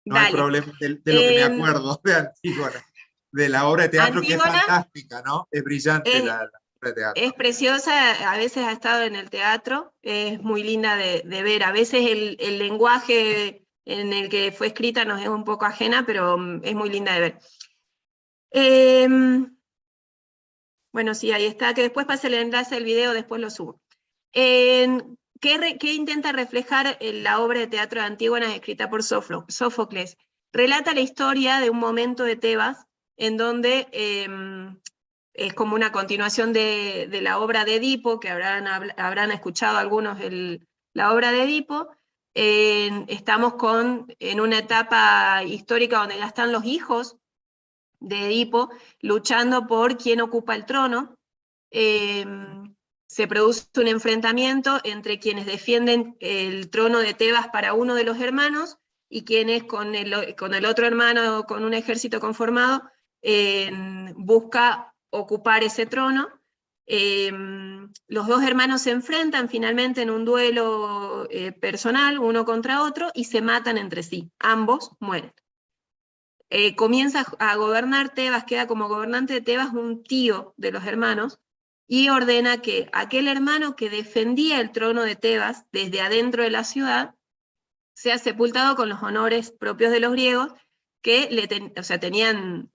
No hay Dale. problema de lo que me acuerdo de Antígona, de la obra de teatro que es Antígona fantástica, ¿no? Es brillante es, la obra de teatro. es preciosa, a veces ha estado en el teatro, es muy linda de ver. A veces el lenguaje en el que fue escrita nos es un poco ajena, pero es muy linda de ver. Bueno, sí, ahí está, que después pase el enlace del video, después lo subo. ¿Qué intenta reflejar la obra de teatro de Antígona escrita por Sófocles? Relata la historia de un momento de Tebas en donde es como una continuación de la obra de Edipo, que habrán escuchado algunos la obra de Edipo. Estamos en una etapa histórica donde ya están los hijos de Edipo luchando por quién ocupa el trono. Se produce un enfrentamiento entre quienes defienden el trono de Tebas para uno de los hermanos y quienes con el otro hermano, con un ejército conformado, busca ocupar ese trono. Los dos hermanos se enfrentan finalmente en un duelo personal, uno contra otro, y se matan entre sí. Ambos mueren. Comienza a gobernar Tebas, queda como gobernante de Tebas un tío de los hermanos, y ordena que aquel hermano que defendía el trono de Tebas desde adentro de la ciudad sea sepultado con los honores propios de los griegos, que tenían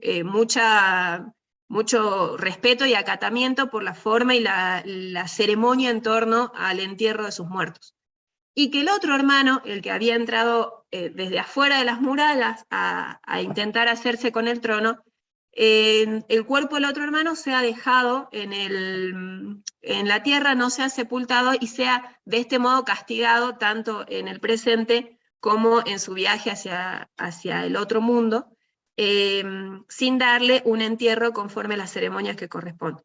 mucho respeto y acatamiento por la forma y la ceremonia en torno al entierro de sus muertos. Y que el otro hermano, el que había entrado desde afuera de las murallas a intentar hacerse con el trono, el cuerpo del otro hermano sea dejado en la tierra, no sea sepultado y sea de este modo castigado tanto en el presente como en su viaje hacia el otro mundo, sin darle un entierro conforme a las ceremonias que corresponden.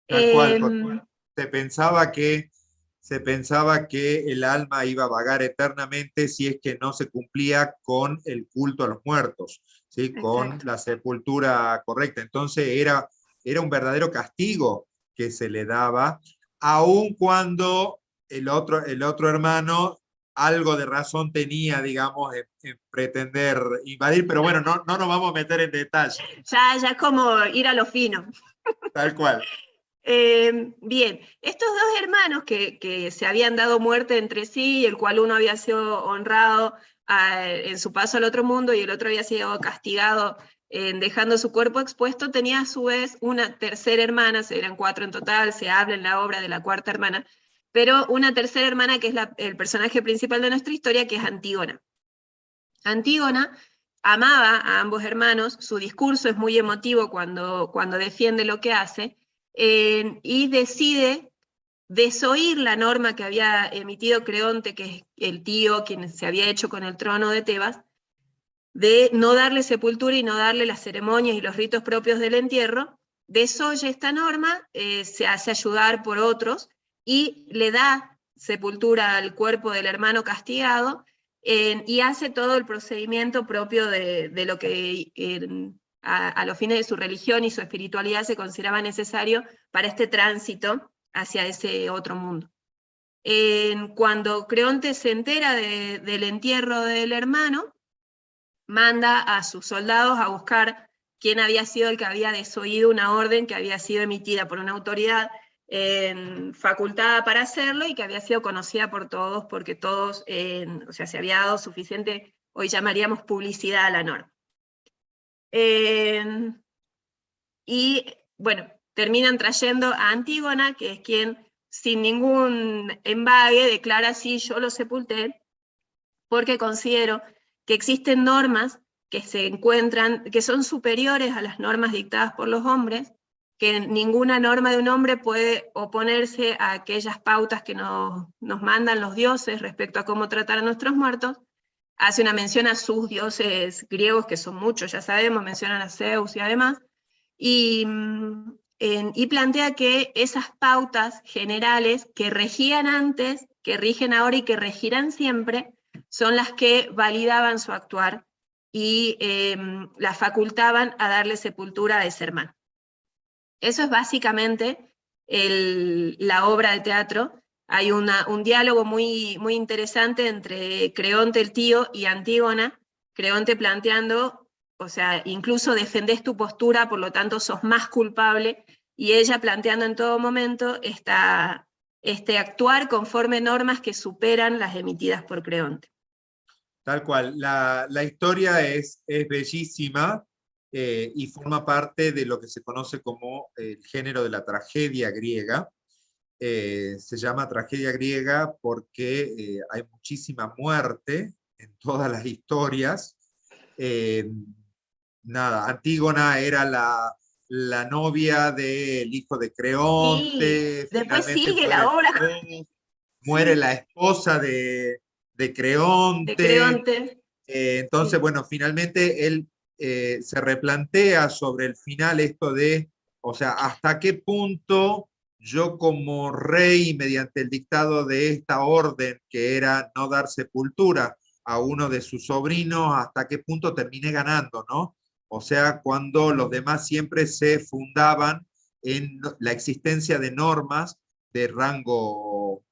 Tal cual, porque se pensaba que el alma iba a vagar eternamente si es que no se cumplía con el culto a los muertos, ¿sí? Con la sepultura correcta. Entonces era un verdadero castigo que se le daba, aun cuando el otro hermano algo de razón tenía, digamos, en pretender invadir, pero bueno, no nos vamos a meter en detalle. Ya es como ir a lo fino. Tal cual. Bien, estos dos hermanos que se habían dado muerte entre sí, el cual uno había sido honrado en su paso al otro mundo y el otro había sido castigado dejando su cuerpo expuesto, tenía a su vez una tercera hermana, eran 4 en total, se habla en la obra de la cuarta hermana, pero una tercera hermana que es el personaje principal de nuestra historia, que es Antígona. Antígona amaba a ambos hermanos, su discurso es muy emotivo cuando defiende lo que hace, y decide desoír la norma que había emitido Creonte, que es el tío quien se había hecho con el trono de Tebas, de no darle sepultura y no darle las ceremonias y los ritos propios del entierro. Desoye esta norma, se hace ayudar por otros y le da sepultura al cuerpo del hermano castigado, y hace todo el procedimiento propio de lo que a los fines de su religión y su espiritualidad se consideraba necesario para este tránsito hacia ese otro mundo. Cuando Creonte se entera del entierro del hermano, manda a sus soldados a buscar quién había sido el que había desoído una orden que había sido emitida por una autoridad facultada para hacerlo y que había sido conocida por todos, porque todos, o sea, se había dado suficiente, hoy llamaríamos publicidad a la norma. Y bueno, terminan trayendo a Antígona, que es quien sin ningún embague declara: sí, yo lo sepulté, porque considero que existen normas que se encuentran, que son superiores a las normas dictadas por los hombres, que ninguna norma de un hombre puede oponerse a aquellas pautas que nos mandan los dioses respecto a cómo tratar a nuestros muertos. Hace una mención a sus dioses griegos, que son muchos, ya sabemos, mencionan a Zeus y además, y plantea que esas pautas generales que regían antes, que rigen ahora y que regirán siempre, son las que validaban su actuar y las facultaban a darle sepultura a ese hermano. Eso es básicamente la obra de teatro. Hay un diálogo muy, muy interesante entre Creonte el tío y Antígona, Creonte planteando, o sea, incluso defendés tu postura, por lo tanto sos más culpable, y ella planteando en todo momento este actuar conforme normas que superan las emitidas por Creonte. Tal cual, la historia es bellísima y forma parte de lo que se conoce como el género de la tragedia griega. Se llama tragedia griega porque hay muchísima muerte en todas las historias. Antígona era la novia del hijo de Sí, Creonte, después finalmente sigue muere la obra. muere Sí, la esposa de de Creonte. Creonte. Entonces, Sí. bueno, finalmente él se replantea sobre el final esto de, o sea, hasta qué punto yo como rey, mediante el dictado de esta orden, que era no dar sepultura a uno de sus sobrinos, hasta qué punto terminé ganando, ¿no? O sea, cuando los demás siempre se fundaban en la existencia de normas de rango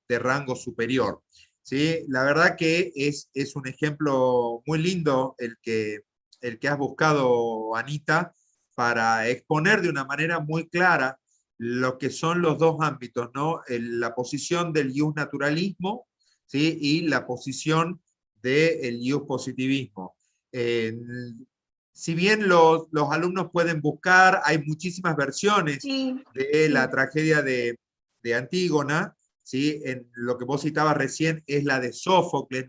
superior. ¿Sí? La verdad que es un ejemplo muy lindo el que has buscado, Anita, para exponer de una manera muy clara lo que son los dos ámbitos, ¿no? La posición del ius naturalismo, ¿sí? Y la posición del ius positivismo. Si bien los alumnos pueden buscar, hay muchísimas versiones Sí, de sí. la tragedia de Antígona, ¿sí? En lo que vos citabas recién es la de Sófocles,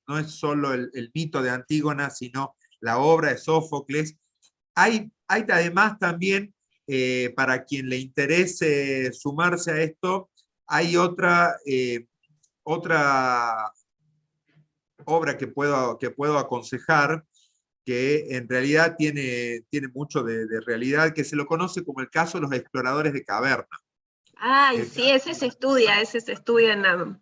no es solo el mito de Antígona, sino la obra de Sófocles. Hay además también, para quien le interese sumarse a esto, hay otra obra que puedo aconsejar, que en realidad tiene mucho de realidad, que se lo conoce como el caso de los exploradores de caverna. Ay, El sí, caso ese se estudia en la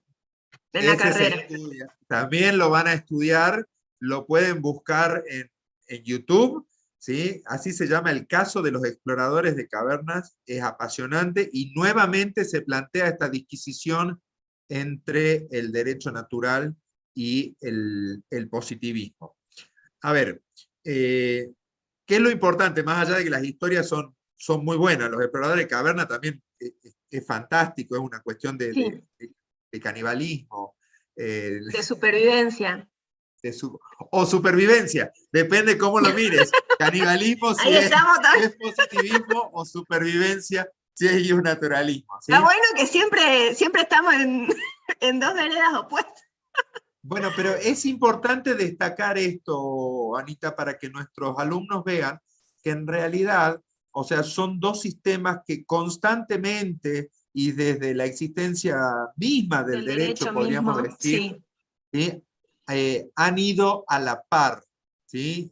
Ese se carrera. estudia. También lo van a estudiar, lo pueden buscar en YouTube, ¿sí? Así se llama El caso de los exploradores de cavernas, es apasionante y nuevamente se plantea esta disquisición entre el derecho natural y el positivismo. A ver, ¿qué es lo importante? Más allá de que las historias son muy buenas, los exploradores de caverna también es fantástico, es una cuestión Sí, de canibalismo, eh, de supervivencia. o supervivencia, depende cómo lo mires. Canibalismo Ahí estamos si también. es positivismo o supervivencia si es naturalismo, Está ¿sí? bueno que siempre estamos en dos veredas opuestas. Bueno, pero es importante destacar esto, Anita, para que nuestros alumnos vean que en realidad, o sea, son dos sistemas que constantemente y desde la existencia misma del Del derecho, derecho podríamos mismo, decir, sí. ¿sí? Han ido a la par, ¿sí?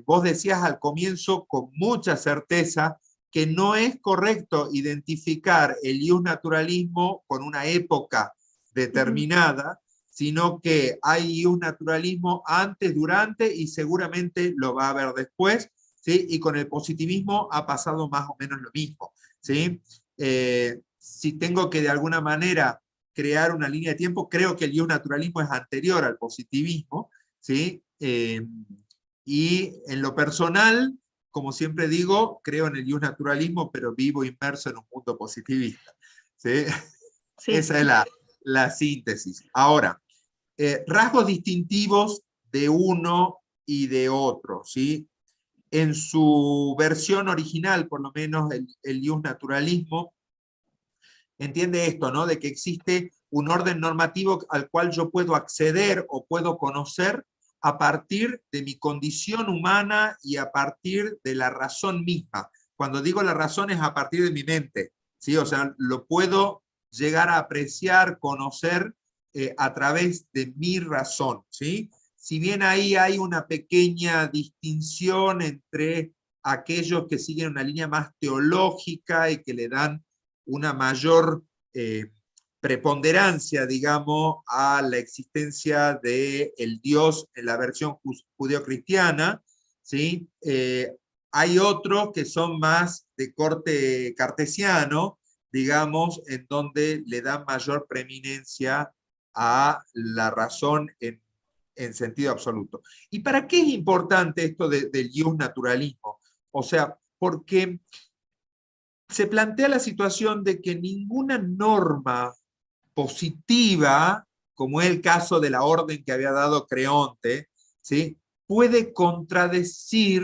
Vos decías al comienzo con mucha certeza que no es correcto identificar el naturalismo con una época determinada, sino que hay un naturalismo antes, durante y seguramente lo va a haber después, ¿sí? Y con el positivismo ha pasado más o menos lo mismo, ¿sí? Si tengo que de alguna manera crear una línea de tiempo, creo que el naturalismo es anterior al positivismo, ¿sí? Y en lo personal, como siempre digo, creo en el naturalismo, pero vivo inmerso en un mundo positivista. ¿sí? Sí. Esa es la síntesis. Ahora, rasgos distintivos de uno y de otro, ¿sí? En su versión original, por lo menos el Justnaturalismo, entiende esto, ¿no? De que existe un orden normativo al cual yo puedo acceder o puedo conocer a partir de mi condición humana y a partir de la razón misma. Cuando digo la razón es a partir de mi mente, ¿sí? O sea, lo puedo llegar a apreciar, conocer a través de mi razón, ¿sí? Si bien ahí hay una pequeña distinción entre aquellos que siguen una línea más teológica y que le dan una mayor preponderancia, digamos, a la existencia del Dios en la versión judeocristiana, ¿sí? Hay otros que son más de corte cartesiano, digamos, en donde le dan mayor preeminencia a la razón en sentido absoluto. ¿Y para qué es importante esto del Justnaturalismo? O sea, porque se plantea la situación de que ninguna norma positiva, como es el caso de la orden que había dado Creonte, ¿sí? Puede contradecir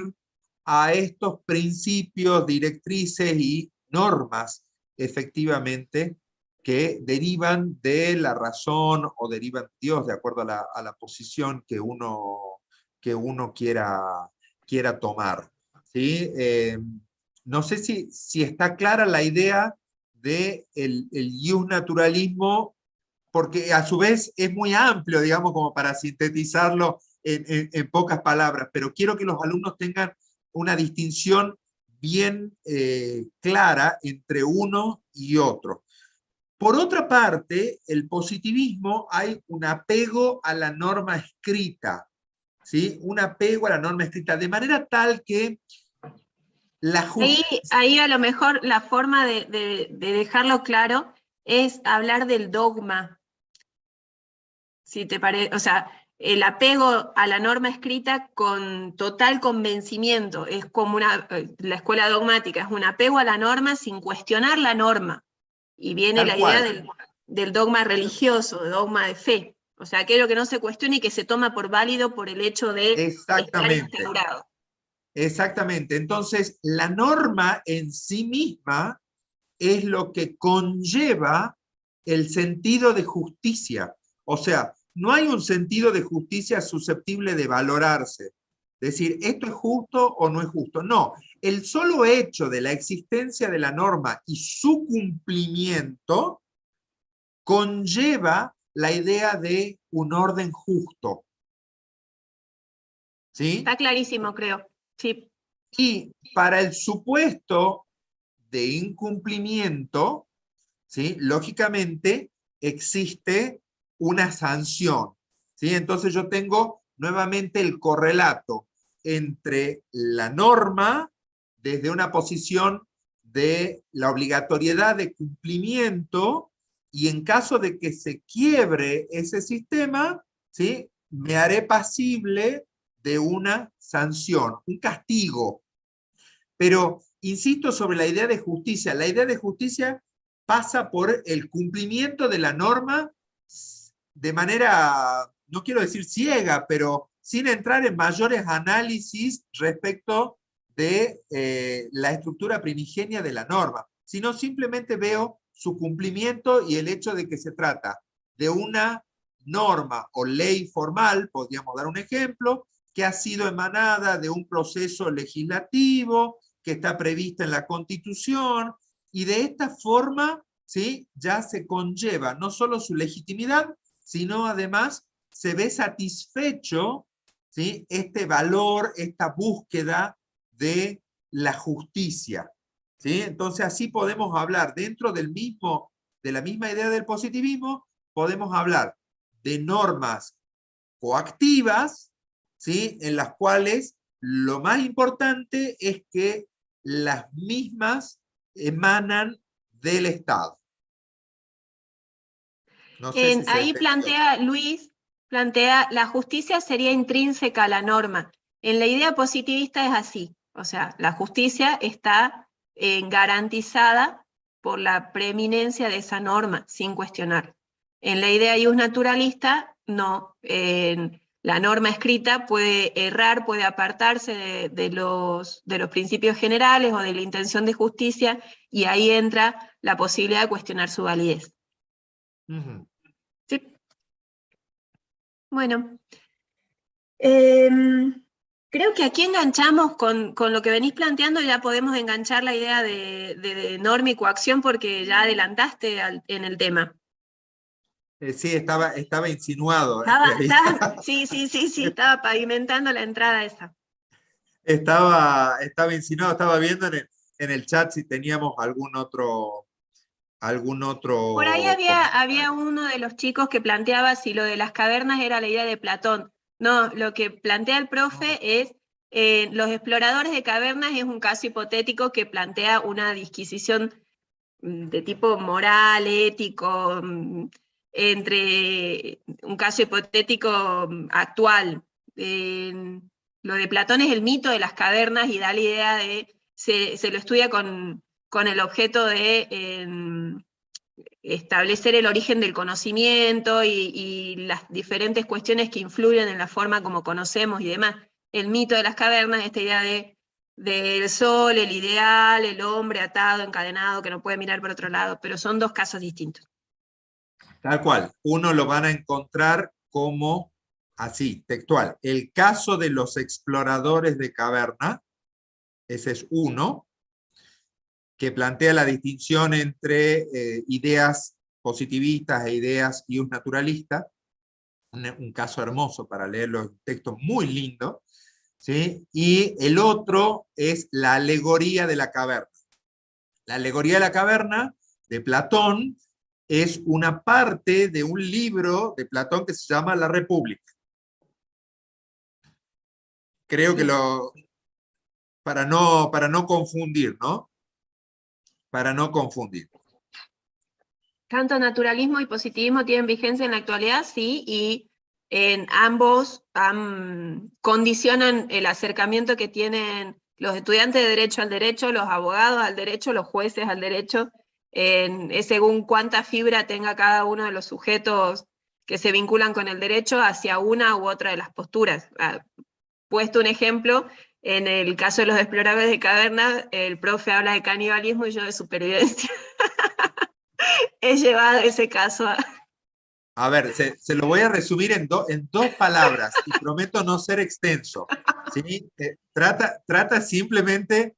a estos principios, directrices y normas, efectivamente, que derivan de la razón o derivan de Dios, de acuerdo a la posición que uno quiera tomar. ¿Sí? No sé si está clara la idea del Justnaturalismo, porque a su vez es muy amplio, digamos, como para sintetizarlo en pocas palabras, pero quiero que los alumnos tengan una distinción bien clara entre uno y otro. Por otra parte, el positivismo hay un apego a la norma escrita, ¿sí? Un apego a la norma escrita, de manera tal que la justicia... Ahí a lo mejor la forma de dejarlo claro es hablar del dogma. Si te parece, o sea, el apego a la norma escrita con total convencimiento, es como la escuela dogmática, es un apego a la norma sin cuestionar la norma. Y viene la idea del dogma religioso, dogma de fe. O sea, aquello que no se cuestiona y que se toma por válido por el hecho de estar instaurado. Exactamente. Entonces, la norma en sí misma es lo que conlleva el sentido de justicia. O sea, no hay un sentido de justicia susceptible de valorarse. Decir, ¿esto es justo o no es justo? No, el solo hecho de la existencia de la norma y su cumplimiento conlleva la idea de un orden justo. ¿Sí? Está clarísimo, creo. Sí. Y para el supuesto de incumplimiento, ¿sí? Lógicamente existe una sanción, ¿sí? Entonces yo tengo nuevamente el correlato entre la norma desde una posición de la obligatoriedad de cumplimiento y en caso de que se quiebre ese sistema, ¿sí? Me haré pasible de una sanción, un castigo. Pero insisto sobre la idea de justicia. La idea de justicia pasa por el cumplimiento de la norma de manera, no quiero decir ciega, pero sin entrar en mayores análisis respecto de la estructura primigenia de la norma, sino simplemente veo su cumplimiento y el hecho de que se trata de una norma o ley formal, podríamos dar un ejemplo, que ha sido emanada de un proceso legislativo, que está prevista en la Constitución, y de esta forma, ¿sí? Ya se conlleva no solo su legitimidad, sino además se ve satisfecho, ¿sí? Este valor, esta búsqueda de la justicia, ¿sí? Entonces así podemos hablar dentro de la misma idea del positivismo, podemos hablar de normas coactivas, ¿sí? En las cuales lo más importante es que las mismas emanan del Estado. No sé si Ahí Luis plantea, la justicia sería intrínseca a la norma. En la idea positivista es así, o sea, la justicia está garantizada por la preeminencia de esa norma, sin cuestionar. En la idea ius naturalista, no. La norma escrita puede errar, puede apartarse de los principios generales o de la intención de justicia, y ahí entra la posibilidad de cuestionar su validez. ¿Sí? Bueno. Creo que aquí enganchamos con lo que venís planteando, ya podemos enganchar la idea de norma y coacción, porque ya adelantaste en el tema. Sí, estaba insinuado, en realidad. Sí, estaba pavimentando la entrada esa. Estaba insinuado, estaba viendo en el chat si teníamos algún otro Por ahí había comentario. uno de los chicos que planteaba si lo de las cavernas era la idea de Platón. No, lo que plantea el profe es, los exploradores de cavernas es un caso hipotético que plantea una disquisición de tipo moral, ético, entre un caso hipotético actual. Lo de Platón es el mito de las cavernas y da la idea de, se lo estudia con el objeto de establecer el origen del conocimiento y las diferentes cuestiones que influyen en la forma como conocemos y demás. El mito de las cavernas, esta idea del sol, el ideal, el hombre atado, encadenado, que no puede mirar por otro lado, pero son dos casos distintos. Tal cual, uno lo van a encontrar como así, textual. El caso de los exploradores de caverna, ese es uno, que plantea la distinción entre ideas positivistas e ideas ius naturalistas, un caso hermoso para leerlo, un texto muy lindo, ¿sí? Y el otro es la alegoría de la caverna. La alegoría de la caverna de Platón es una parte de un libro de Platón que se llama La República. Creo que para no confundir, ¿no? Para no confundir. Tanto naturalismo y positivismo tienen vigencia en la actualidad, sí, y en ambos condicionan el acercamiento que tienen los estudiantes de derecho al derecho, los abogados al derecho, los jueces al derecho, es según cuánta fibra tenga cada uno de los sujetos que se vinculan con el derecho hacia una u otra de las posturas. Puesto un ejemplo, en el caso de los exploradores de cavernas, el profe habla de canibalismo y yo de supervivencia. He llevado ese caso a... A ver, se lo voy a resumir en dos palabras y prometo no ser extenso. ¿Sí? Trata simplemente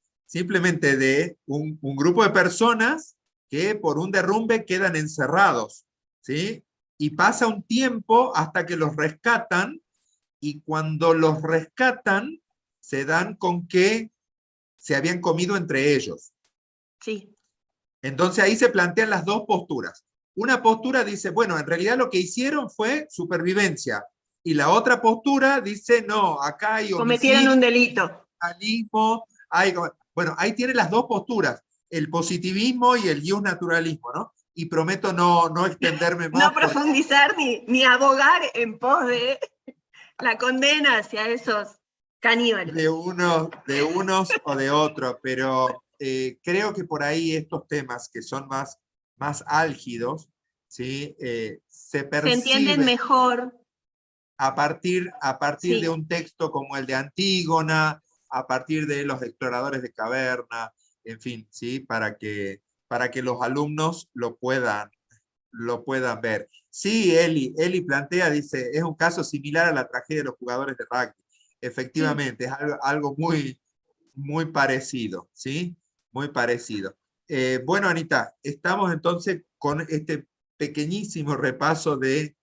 de un grupo de personas que por un derrumbe quedan encerrados, ¿sí? Y pasa un tiempo hasta que los rescatan, y cuando los rescatan se dan con que se habían comido entre ellos. Sí. Entonces ahí se plantean las dos posturas. Una postura dice, bueno, en realidad lo que hicieron fue supervivencia. Y la otra postura dice, no, acá hay Cometieron homicidio, un delito. hay... Bueno, ahí tiene las dos posturas, el positivismo y el naturalismo, ¿no? Y prometo no extenderme más. No profundizar ni abogar en pos de la condena hacia esos caníbales. De unos o de otros, pero creo que por ahí estos temas que son más álgidos, ¿sí? Se Se entienden perciben mejor. a partir de Sí. un texto como el de Antígona, a partir de los exploradores de caverna, en fin, ¿sí? Para que los alumnos lo puedan ver. Sí, Eli plantea, dice, es un caso similar a la tragedia de los jugadores de rugby. Efectivamente, sí. Es algo muy parecido, ¿sí? Muy parecido. Bueno, Anita, estamos entonces con este pequeñísimo repaso de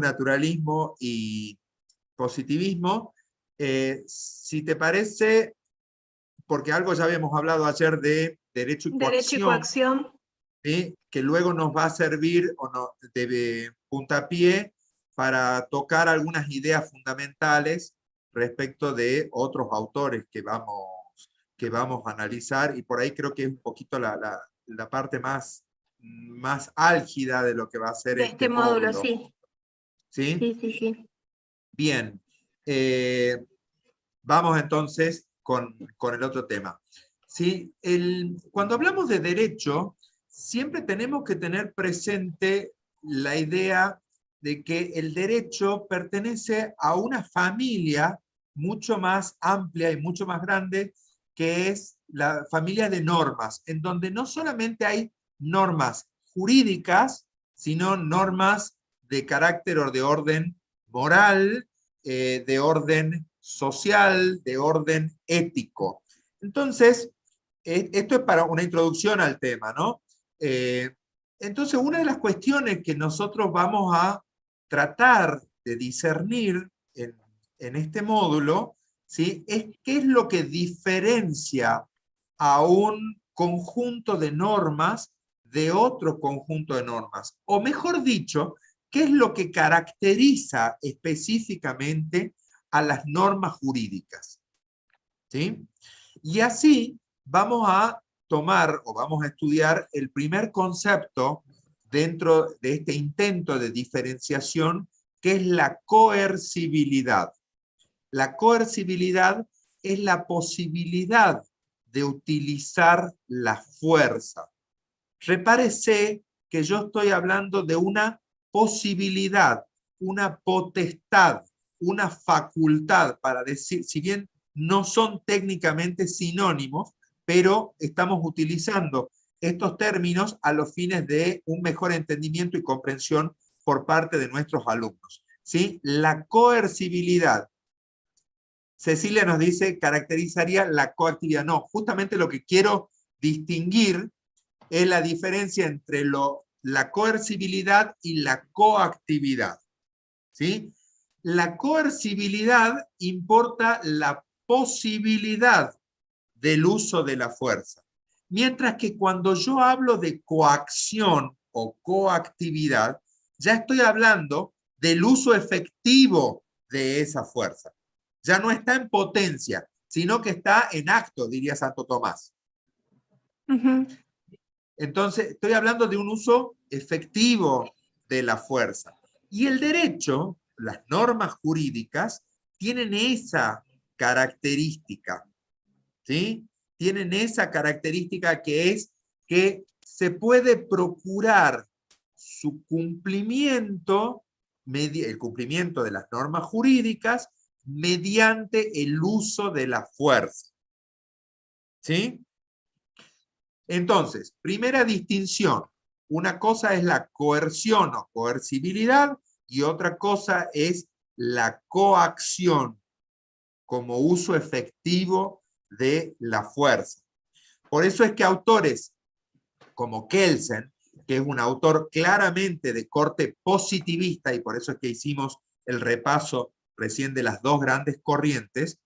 naturalismo y positivismo. Si te parece, porque algo ya habíamos hablado ayer de derecho y Derecho y coacción, coacción. ¿sí? Que luego nos va a servir de puntapié para tocar algunas ideas fundamentales respecto de otros autores que vamos a analizar, y por ahí creo que es un poquito la parte más álgida de lo que va a ser De este este módulo, módulo. sí. ¿Sí? Sí. Bien. Vamos entonces con el otro tema. ¿Sí? Cuando hablamos de derecho, siempre tenemos que tener presente la idea de que el derecho pertenece a una familia mucho más amplia y mucho más grande, que es la familia de normas, en donde no solamente hay normas jurídicas, sino normas de carácter o de orden moral, de orden social, de orden ético. Entonces, esto es para una introducción al tema, ¿no? Entonces, una de las cuestiones que nosotros vamos a tratar de discernir en este módulo, ¿sí? Es qué es lo que diferencia a un conjunto de normas de otro conjunto de normas. O mejor dicho, qué es lo que caracteriza específicamente a las normas jurídicas. ¿Sí? Y así vamos a tomar o vamos a estudiar el primer concepto dentro de este intento de diferenciación, que es la coercibilidad. La coercibilidad es la posibilidad de utilizar la fuerza. Repárese que yo estoy hablando de una posibilidad, una potestad, una facultad, para decir, si bien no son técnicamente sinónimos, pero estamos utilizando estos términos a los fines de un mejor entendimiento y comprensión por parte de nuestros alumnos. ¿Sí? La coercibilidad, Cecilia nos dice, caracterizaría la coactividad. No, justamente lo que quiero distinguir es la diferencia entre la coercibilidad y la coactividad. ¿Sí? La coercibilidad importa la posibilidad del uso de la fuerza. Mientras que cuando yo hablo de coacción o coactividad, ya estoy hablando del uso efectivo de esa fuerza. Ya no está en potencia, sino que está en acto, diría Santo Tomás. Entonces, estoy hablando de un uso efectivo de la fuerza. Y el derecho, las normas jurídicas, tienen esa característica, ¿sí? Tienen esa característica que es que se puede procurar su cumplimiento, el cumplimiento de las normas jurídicas, mediante el uso de la fuerza. ¿Sí? Entonces, primera distinción. Una cosa es la coerción o coercibilidad y otra cosa es la coacción como uso efectivo de la fuerza. Por eso es que autores como Kelsen, que es un autor claramente de corte positivista, y por eso es que hicimos el repaso recién de las dos grandes corrientes,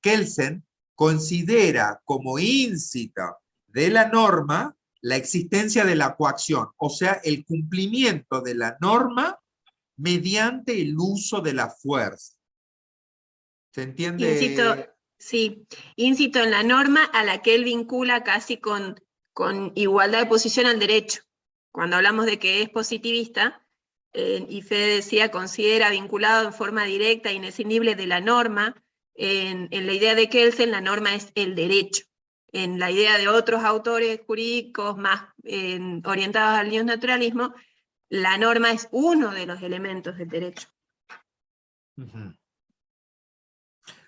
Kelsen considera como íncita de la norma la existencia de la coacción, o sea, el cumplimiento de la norma mediante el uso de la fuerza. ¿Se entiende? Incito en la norma a la que él vincula casi con igualdad de posición al derecho. Cuando hablamos de que es positivista, y Fede decía, considera vinculado en forma directa e inescindible de la norma, en la idea de Kelsen, la norma es el derecho. En la idea de otros autores jurídicos más orientados al neonaturalismo, la norma es uno de los elementos del derecho.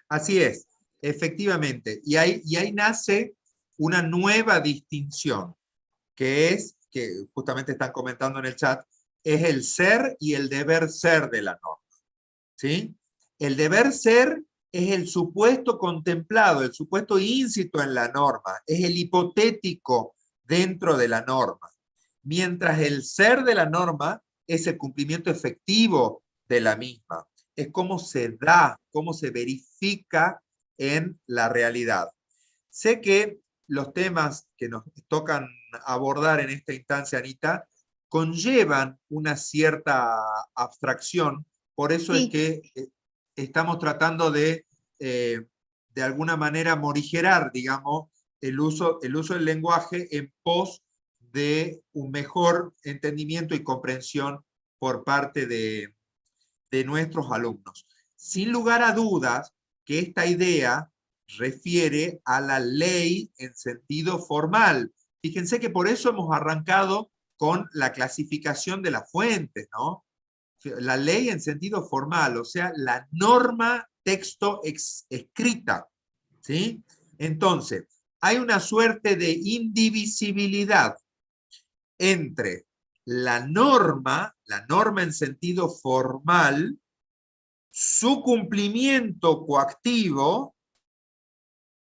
Así es, efectivamente. Y ahí nace una nueva distinción, que es, que justamente están comentando en el chat, es el ser y el deber ser de la norma. ¿Sí? El deber ser es el supuesto contemplado, el supuesto íncito en la norma, es el hipotético dentro de la norma. Mientras el ser de la norma es el cumplimiento efectivo de la misma. Es cómo se da, cómo se verifica en la realidad. Sé que los temas que nos tocan abordar en esta instancia, Anita, conllevan una cierta abstracción, por eso es que estamos tratando de alguna manera morigerar, digamos, el uso del lenguaje en pos de un mejor entendimiento y comprensión por parte de nuestros alumnos. Sin lugar a dudas que esta idea refiere a la ley en sentido formal, Fíjense que por eso hemos arrancado con la clasificación de las fuentes, ¿no? La ley en sentido formal, o sea, la norma texto escrita, ¿sí? Entonces, hay una suerte de indivisibilidad entre la norma en sentido formal, su cumplimiento coactivo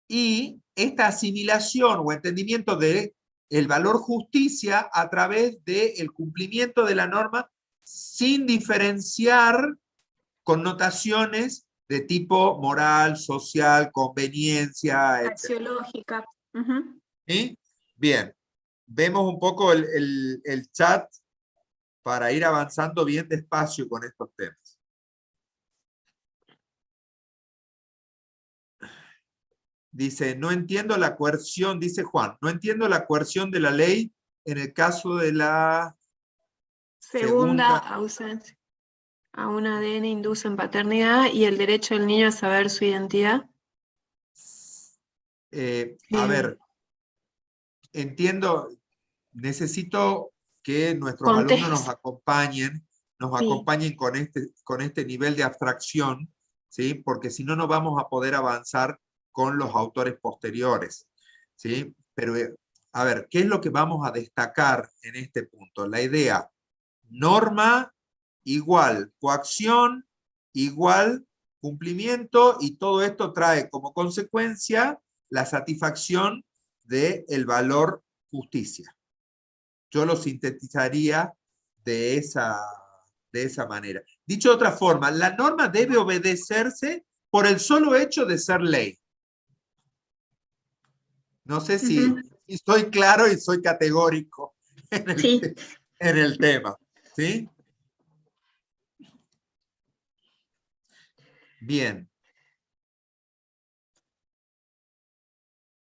y esta asimilación o entendimiento de el valor justicia a través del cumplimiento de la norma sin diferenciar connotaciones de tipo moral, social, conveniencia, etc. Axiológica. ¿Sí? Bien, vemos un poco el chat para ir avanzando bien despacio con estos temas. Dice, no entiendo la coerción, dice Juan, no entiendo la coerción de la ley en el caso de la Segunda segunda. ausencia. A un ADN induce en paternidad y el derecho del niño a saber su identidad. A ver, entiendo, necesito que nuestros alumnos nos Sí. acompañen con este nivel de abstracción, ¿sí? Porque si no, no vamos a poder avanzar con los autores posteriores, ¿sí? Pero, a ver, ¿qué es lo que vamos a destacar en este punto? La idea, norma igual coacción igual cumplimiento, y todo esto trae como consecuencia la satisfacción del valor justicia. Yo lo sintetizaría de esa manera. Dicho de otra forma, la norma debe obedecerse por el solo hecho de ser ley. No sé si estoy claro y soy categórico en el tema. ¿Sí? Bien.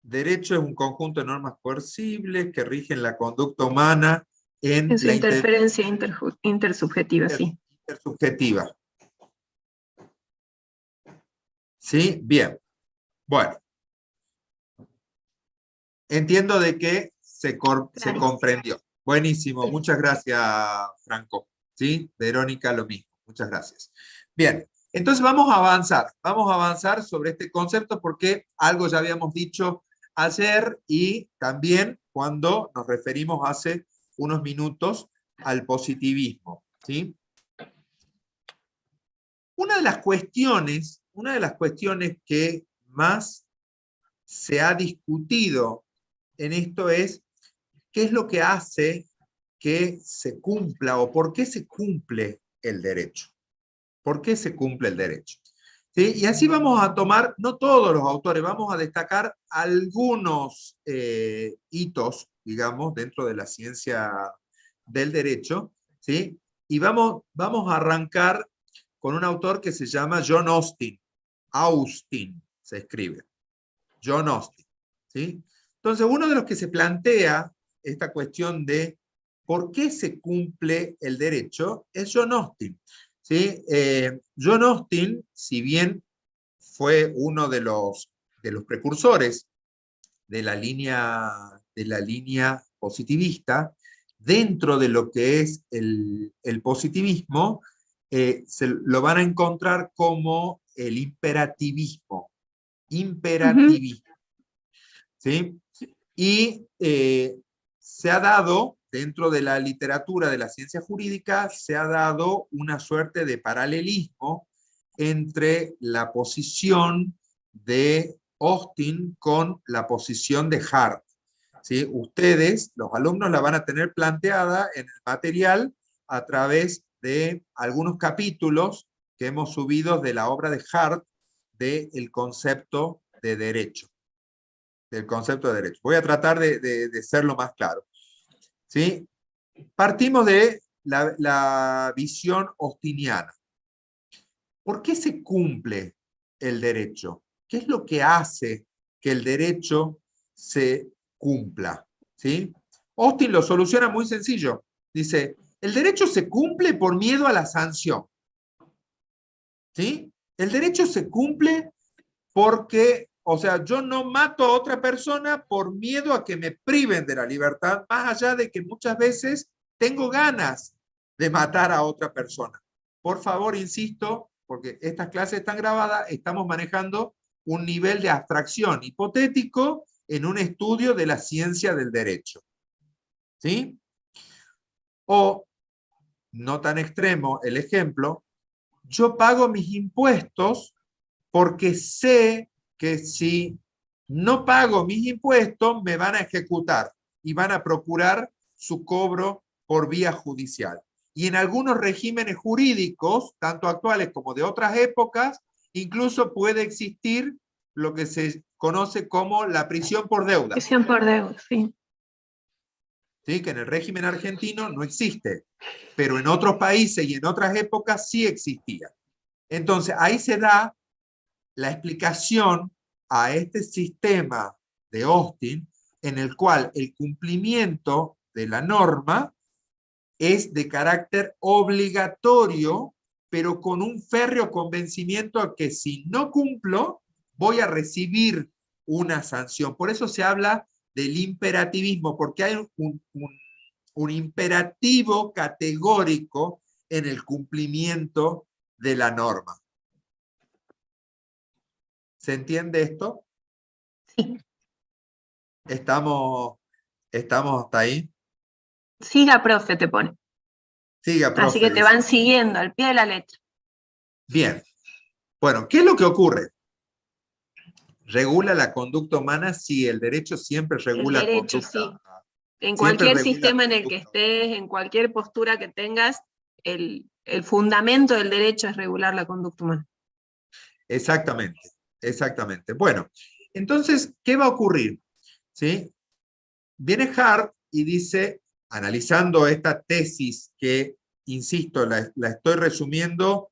Derecho es un conjunto de normas coercibles que rigen la conducta humana en En su la interferencia intersubjetiva, sí. intersubjetiva. ¿Sí? Bien. Bueno. Entiendo de que se comprendió. Buenísimo. Sí. Muchas gracias, Franco. ¿Sí? Verónica, lo mismo. Muchas gracias. Bien. Entonces vamos a avanzar. Vamos a avanzar sobre este concepto porque algo ya habíamos dicho ayer y también cuando nos referimos hace unos minutos al positivismo. ¿Sí? Una de las cuestiones que más se ha discutido en esto es qué es lo que hace que se cumpla o por qué se cumple el derecho. ¿Por qué se cumple el derecho? ¿Sí? Y así vamos a tomar, no todos los autores, vamos a destacar algunos hitos, digamos, dentro de la ciencia del derecho, ¿sí? Y vamos a arrancar con un autor que se llama John Austin. Austin se escribe. John Austin. ¿Sí? Entonces, uno de los que se plantea esta cuestión de por qué se cumple el derecho es John Austin. ¿Sí? John Austin, si bien fue uno de los precursores de la línea positivista, dentro de lo que es el positivismo, se lo van a encontrar como el imperativismo. Imperativismo. ¿Sí? Y se ha dado, dentro de la literatura de la ciencia jurídica, se ha dado una suerte de paralelismo entre la posición de Austin con la posición de Hart. ¿Sí? Ustedes, los alumnos, la van a tener planteada en el material a través de algunos capítulos que hemos subido de la obra de Hart del concepto de derecho. Del concepto de derecho. Voy a tratar de ser lo más claro. ¿Sí? Partimos de la visión austiniana. ¿Por qué se cumple el derecho? ¿Qué es lo que hace que el derecho se cumpla? ¿Sí? Austin lo soluciona muy sencillo. Dice, el derecho se cumple por miedo a la sanción. ¿Sí? El derecho se cumple porque O sea, yo no mato a otra persona por miedo a que me priven de la libertad, más allá de que muchas veces tengo ganas de matar a otra persona. Por favor, insisto, porque estas clases están grabadas, estamos manejando un nivel de abstracción hipotético en un estudio de la ciencia del derecho. ¿Sí? O, no tan extremo el ejemplo, yo pago mis impuestos porque sé que si no pago mis impuestos me van a ejecutar y van a procurar su cobro por vía judicial. Y en algunos regímenes jurídicos, tanto actuales como de otras épocas, incluso puede existir lo que se conoce como la prisión por deuda. Prisión por deuda, sí. ¿Sí? Que en el régimen argentino no existe, pero en otros países y en otras épocas sí existía. Entonces, ahí se da la explicación a este sistema de Austin, en el cual el cumplimiento de la norma es de carácter obligatorio, pero con un férreo convencimiento a que si no cumplo, voy a recibir una sanción. Por eso se habla del imperativismo, porque hay un imperativo categórico en el cumplimiento de la norma. ¿Se entiende esto? Sí. ¿Estamos hasta ahí? Siga, profe, te pone. Siga, profe. Así que te van siguiendo al pie de la letra. Bien. Bueno, ¿qué es lo que ocurre? ¿Regula la conducta humana? Sí, el derecho siempre regula el derecho, conducta. Sí. En Siempre cualquier regula sistema en el que conducta. estés, en cualquier postura que tengas, el fundamento del derecho es regular la conducta humana. Exactamente, exactamente. Bueno, entonces, ¿qué va a ocurrir? ¿Sí? Viene Hart y dice, analizando esta tesis que, insisto, la estoy resumiendo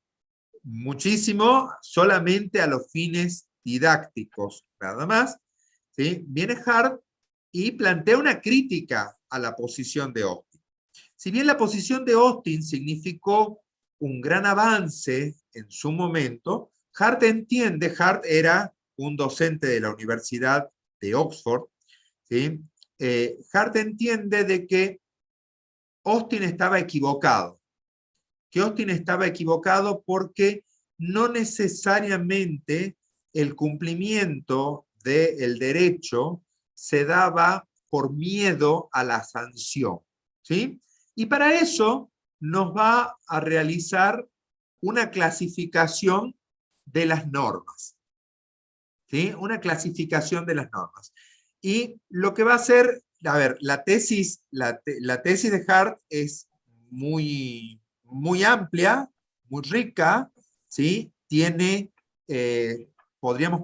muchísimo solamente a los fines didácticos, nada más, ¿sí? Viene Hart y plantea una crítica a la posición de Austin. Si bien la posición de Austin significó un gran avance en su momento, Hart era un docente de la Universidad de Oxford, ¿sí? Hart entiende de que Austin estaba equivocado, porque no necesariamente el cumplimiento del derecho se daba por miedo a la sanción, ¿sí? Y para eso nos va a realizar una clasificación de las normas, ¿sí? Una clasificación de las normas. Y lo que va a hacer, a ver, la tesis de Hart es muy amplia, muy rica, ¿sí? Tiene, podríamos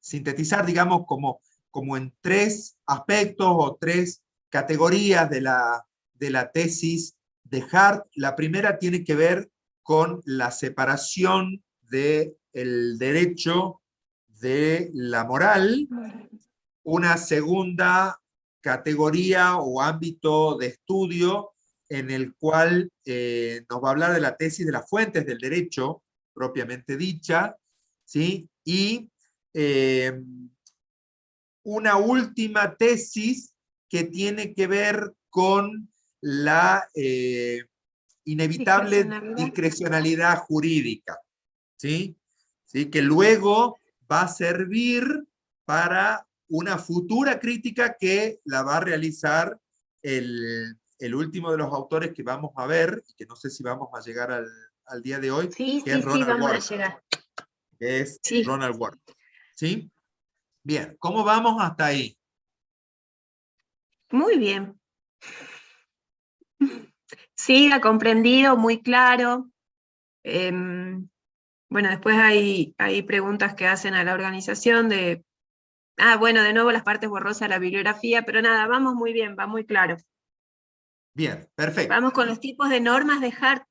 sintetizar, digamos, como en tres aspectos o tres categorías de la tesis de Hart. La primera tiene que ver con la separación del derecho de la moral. Una segunda categoría o ámbito de estudio en el cual nos va a hablar de la tesis de las fuentes del derecho propiamente dicha, ¿sí? Y una última tesis que tiene que ver con la inevitable discrecionalidad jurídica, ¿sí? ¿Sí? Que luego va a servir para una futura crítica que la va a realizar el último de los autores que vamos a ver, y que no sé si vamos a llegar al día de hoy, que es Ronald vamos Worth, a llegar. que es Ronald Worth. ¿Sí? Bien, ¿cómo vamos hasta ahí? Muy bien. Sí, ha comprendido, muy claro. Bueno, después hay preguntas que hacen a la organización de, bueno, de nuevo las partes borrosas de la bibliografía, pero nada, vamos muy bien, va muy claro. Bien, perfecto. Vamos con los tipos de normas de Hart.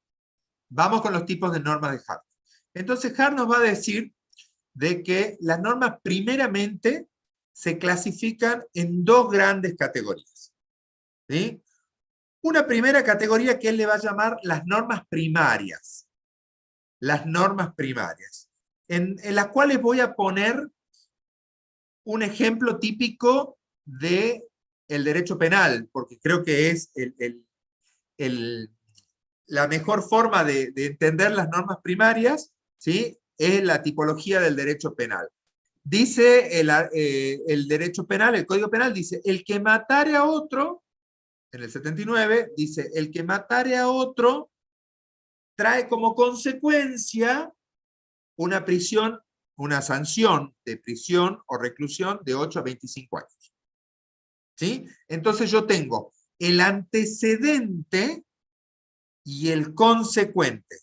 Vamos con los tipos de normas de Hart. Entonces Hart nos va a decir de que las normas primeramente se clasifican en dos grandes categorías, ¿sí? Una primera categoría que él le va a llamar las normas primarias. Las normas primarias, en las cuales voy a poner un ejemplo típico de el derecho penal, porque creo que es la mejor forma de entender las normas primarias, ¿sí? Es la tipología del derecho penal. Dice el derecho penal, el Código Penal dice, el que matare a otro, en el 79, dice, el que matare a otro trae como consecuencia una prisión, una sanción de prisión o reclusión de 8 a 25 años. ¿Sí? Entonces yo tengo el antecedente y el consecuente.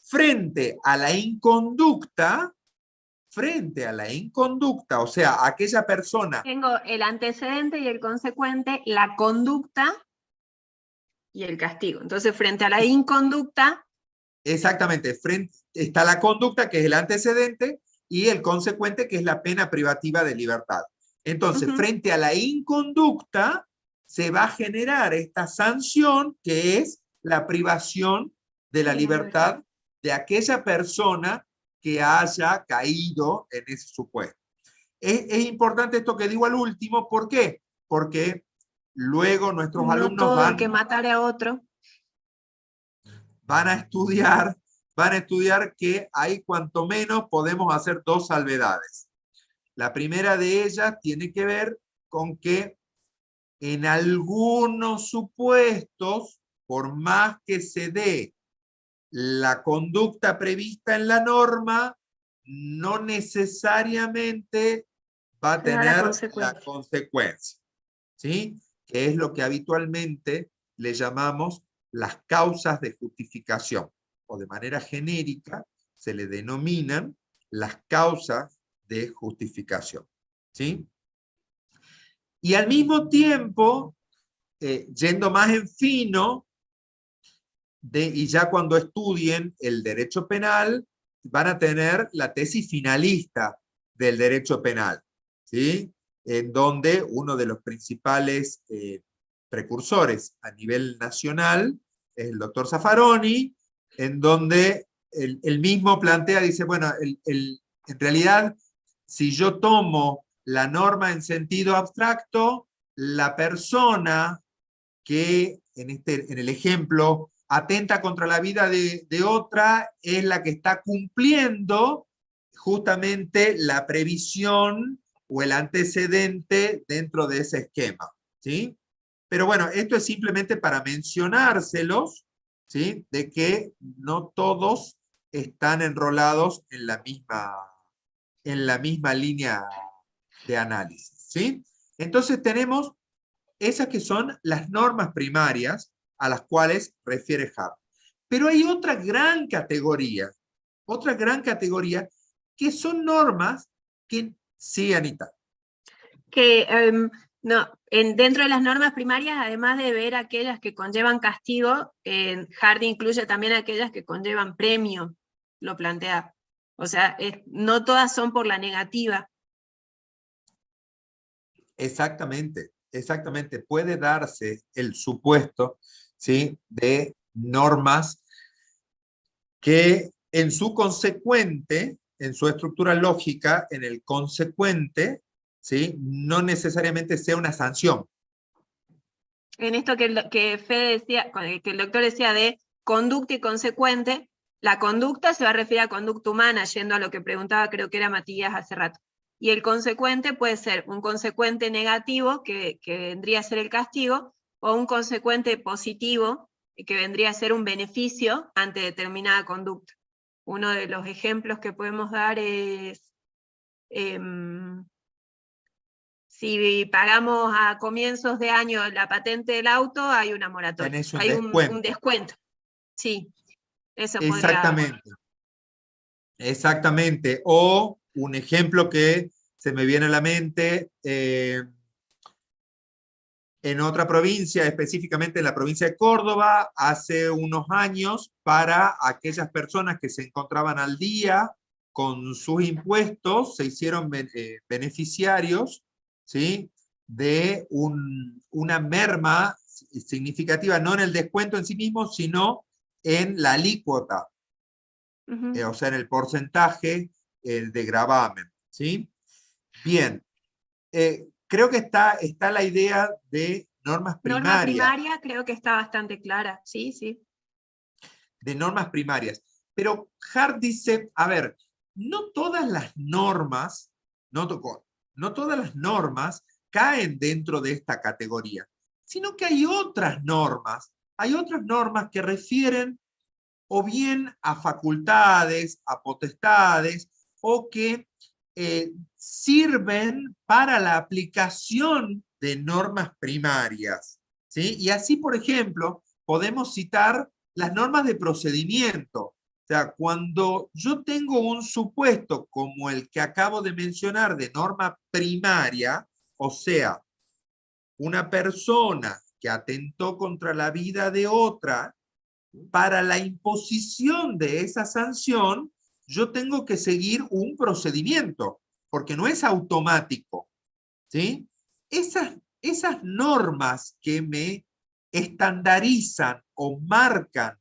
Frente a la inconducta, o sea, aquella persona... Tengo el antecedente y el consecuente, la conducta y el castigo. Entonces, frente a la inconducta... Exactamente, está la conducta, que es el antecedente, y el consecuente, que es la pena privativa de libertad. Entonces, frente a la inconducta, se va a generar esta sanción, que es la privación de la libertad de aquella persona que haya caído en ese supuesto. Es importante esto que digo al último, ¿por qué? Porque luego nuestros alumnos No todo el que matare a otro. van a estudiar que ahí cuanto menos podemos hacer dos salvedades. La primera de ellas tiene que ver con que en algunos supuestos, por más que se dé la conducta prevista en la norma, no necesariamente va a tener la consecuencia, ¿sí? Que es lo que habitualmente le llamamos las causas de justificación, o de manera genérica se le denominan las causas de justificación, ¿sí? Y al mismo tiempo, yendo más en fino, y ya cuando estudien el derecho penal, van a tener la tesis finalista del derecho penal, ¿sí? En donde uno de los principales precursores a nivel nacional es el doctor Zaffaroni, en donde él mismo plantea, dice, bueno, en realidad, si yo tomo la norma en sentido abstracto, la persona que en el ejemplo atenta contra la vida de otra es la que está cumpliendo justamente la previsión o el antecedente dentro de ese esquema, ¿sí? Pero bueno, esto es simplemente para mencionárselos, ¿sí? De que no todos están enrolados en la misma línea de análisis, ¿sí? Entonces tenemos esas que son las normas primarias a las cuales refiere Hart. Pero hay otra gran categoría que son normas que, sí, Anita. Que no, dentro de las normas primarias, además de ver aquellas que conllevan castigo, Hart incluye también aquellas que conllevan premio, lo plantea. O sea, no todas son por la negativa. Exactamente, exactamente. Puede darse el supuesto, ¿sí?, de normas que en su consecuente, en su estructura lógica, en el consecuente, ¿sí?, no necesariamente sea una sanción. En esto que Fede decía, que el doctor decía de conducta y consecuente, la conducta se va a referir a conducta humana, yendo a lo que preguntaba, creo que era Matías hace rato. Y el consecuente puede ser un consecuente negativo, que vendría a ser el castigo, o un consecuente positivo, que vendría a ser un beneficio ante determinada conducta. Uno de los ejemplos que podemos dar es, si pagamos a comienzos de año la patente del auto, hay una moratoria. Hay un descuento. Sí, eso exactamente. Podría... Exactamente. O un ejemplo que se me viene a la mente, en otra provincia, específicamente en la provincia de Córdoba, hace unos años, para aquellas personas que se encontraban al día con sus impuestos, se hicieron beneficiarios, ¿sí?, de una merma significativa, no en el descuento en sí mismo, sino en la alícuota, o sea, en el porcentaje de gravamen, ¿sí? Bien, creo que está la idea de normas Norma primarias. primaria creo que está bastante clara, sí, sí. De normas primarias. Pero Hart dice, a ver, no todas las normas, no todas las normas caen dentro de esta categoría, sino que hay otras normas que refieren o bien a facultades, a potestades, o que sirven para la aplicación de normas primarias, ¿sí? Y así, por ejemplo, podemos citar las normas de procedimiento. O sea, cuando yo tengo un supuesto como el que acabo de mencionar de norma primaria, o sea, una persona que atentó contra la vida de otra, para la imposición de esa sanción, yo tengo que seguir un procedimiento, porque no es automático, ¿sí? Esas normas que me estandarizan o marcan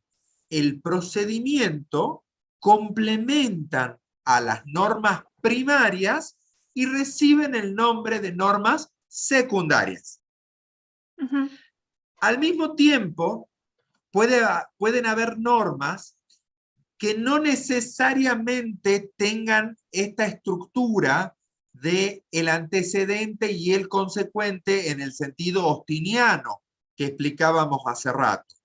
el procedimiento complementan a las normas primarias y reciben el nombre de normas secundarias. Uh-huh. Al mismo tiempo, pueden haber normas que no necesariamente tengan esta estructura de el antecedente y el consecuente en el sentido austiniano que explicábamos hace rato.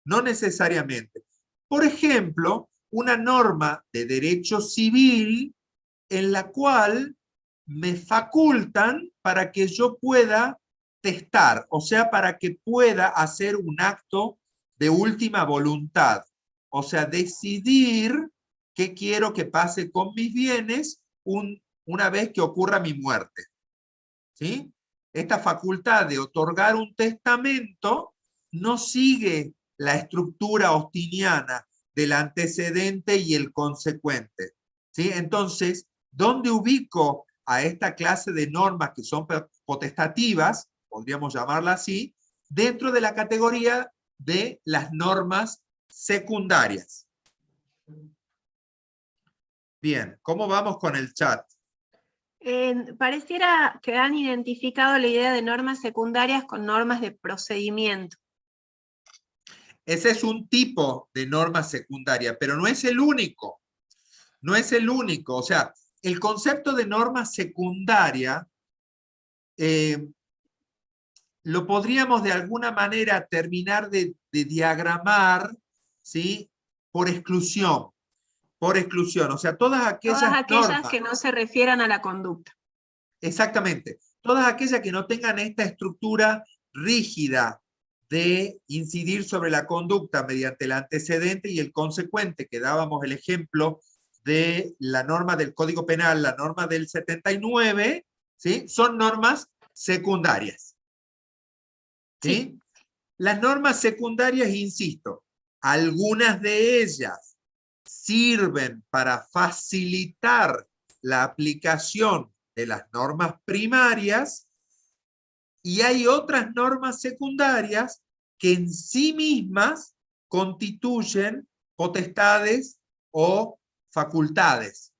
No necesariamente. Por ejemplo, una norma de derecho civil en la cual me facultan para que yo pueda testar, o sea, para que pueda hacer un acto de última voluntad, o sea, decidir qué quiero que pase con mis bienes una vez que ocurra mi muerte. ¿Sí? Esta facultad de otorgar un testamento no sigue la estructura austiniana del antecedente y el consecuente. ¿Sí? Entonces, ¿dónde ubico a esta clase de normas que son potestativas, podríamos llamarla así, dentro de la categoría de las normas secundarias? Bien, ¿cómo vamos con el chat? Pareciera que han identificado la idea de normas secundarias con normas de procedimiento. Ese es un tipo de norma secundaria, pero no es el único. No es el único. O sea, el concepto de norma secundaria lo podríamos de alguna manera terminar de diagramar, ¿sí? Por exclusión. Por exclusión. O sea, todas aquellas normas, que no se refieran a la conducta. exactamente, todas aquellas que no tengan esta estructura rígida de incidir sobre la conducta mediante el antecedente y el consecuente, que dábamos el ejemplo de la norma del Código Penal, la norma del 79, ¿sí? Son normas secundarias. ¿Sí? Sí. Las normas secundarias, insisto, algunas de ellas sirven para facilitar la aplicación de las normas primarias y hay otras normas secundarias que en sí mismas constituyen potestades o facultades.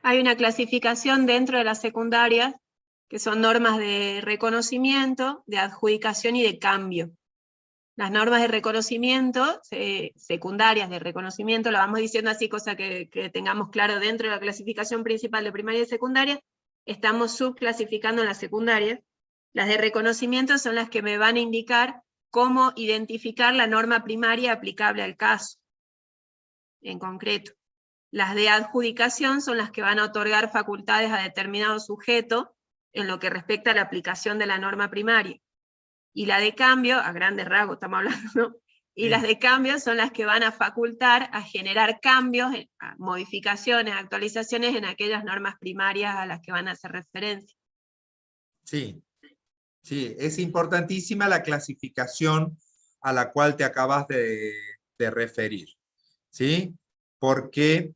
Hay una clasificación dentro de las secundarias que son normas de reconocimiento, de adjudicación y de cambio. Las normas de reconocimiento, secundarias de reconocimiento, lo vamos diciendo así, cosa que tengamos claro dentro de la clasificación principal de primaria y secundaria, estamos subclasificando las secundarias. Las de reconocimiento son las que me van a indicar cómo identificar la norma primaria aplicable al caso, en concreto. Las de adjudicación son las que van a otorgar facultades a determinado sujeto en lo que respecta a la aplicación de la norma primaria. Y la de cambio, a grandes rasgos estamos hablando, ¿no? Y las de cambio son las que van a facultar a generar cambios, modificaciones, actualizaciones en aquellas normas primarias a las que van a hacer referencia. Sí, sí, es importantísima la clasificación a la cual te acabas de referir, ¿sí? Porque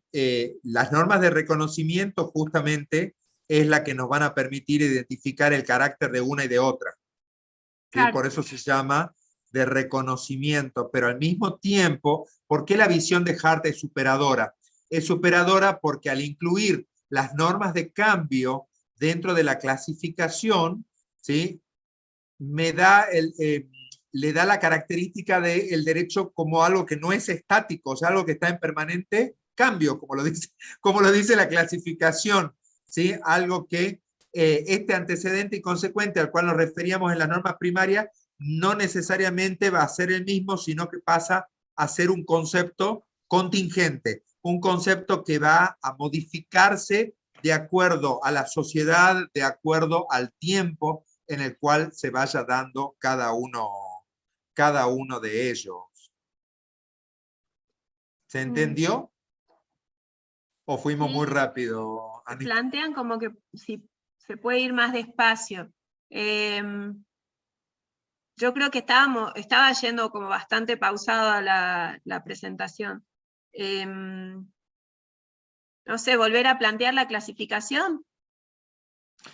las normas de reconocimiento justamente es la que nos van a permitir identificar el carácter de una y de otra. ¿Sí? Claro. Por eso se llama de reconocimiento, pero al mismo tiempo, ¿por qué la visión de Hart es superadora? Es superadora porque al incluir las normas de cambio dentro de la clasificación, ¿sí? Me da le da la característica del derecho como algo que no es estático, o sea, algo que está en permanente cambio, como lo dice la clasificación, ¿sí? Algo que este antecedente y consecuente al cual nos referíamos en la norma primaria no necesariamente va a ser el mismo, sino que pasa a ser un concepto contingente, un concepto que va a modificarse de acuerdo a la sociedad, de acuerdo al tiempo en el cual se vaya dando cada uno de ellos. ¿Se entendió? ¿O fuimos muy Sí, rápido, Anita? plantean como que si se puede ir más despacio. Yo creo que estaba yendo como bastante pausada la presentación. No sé, volver a plantear la clasificación.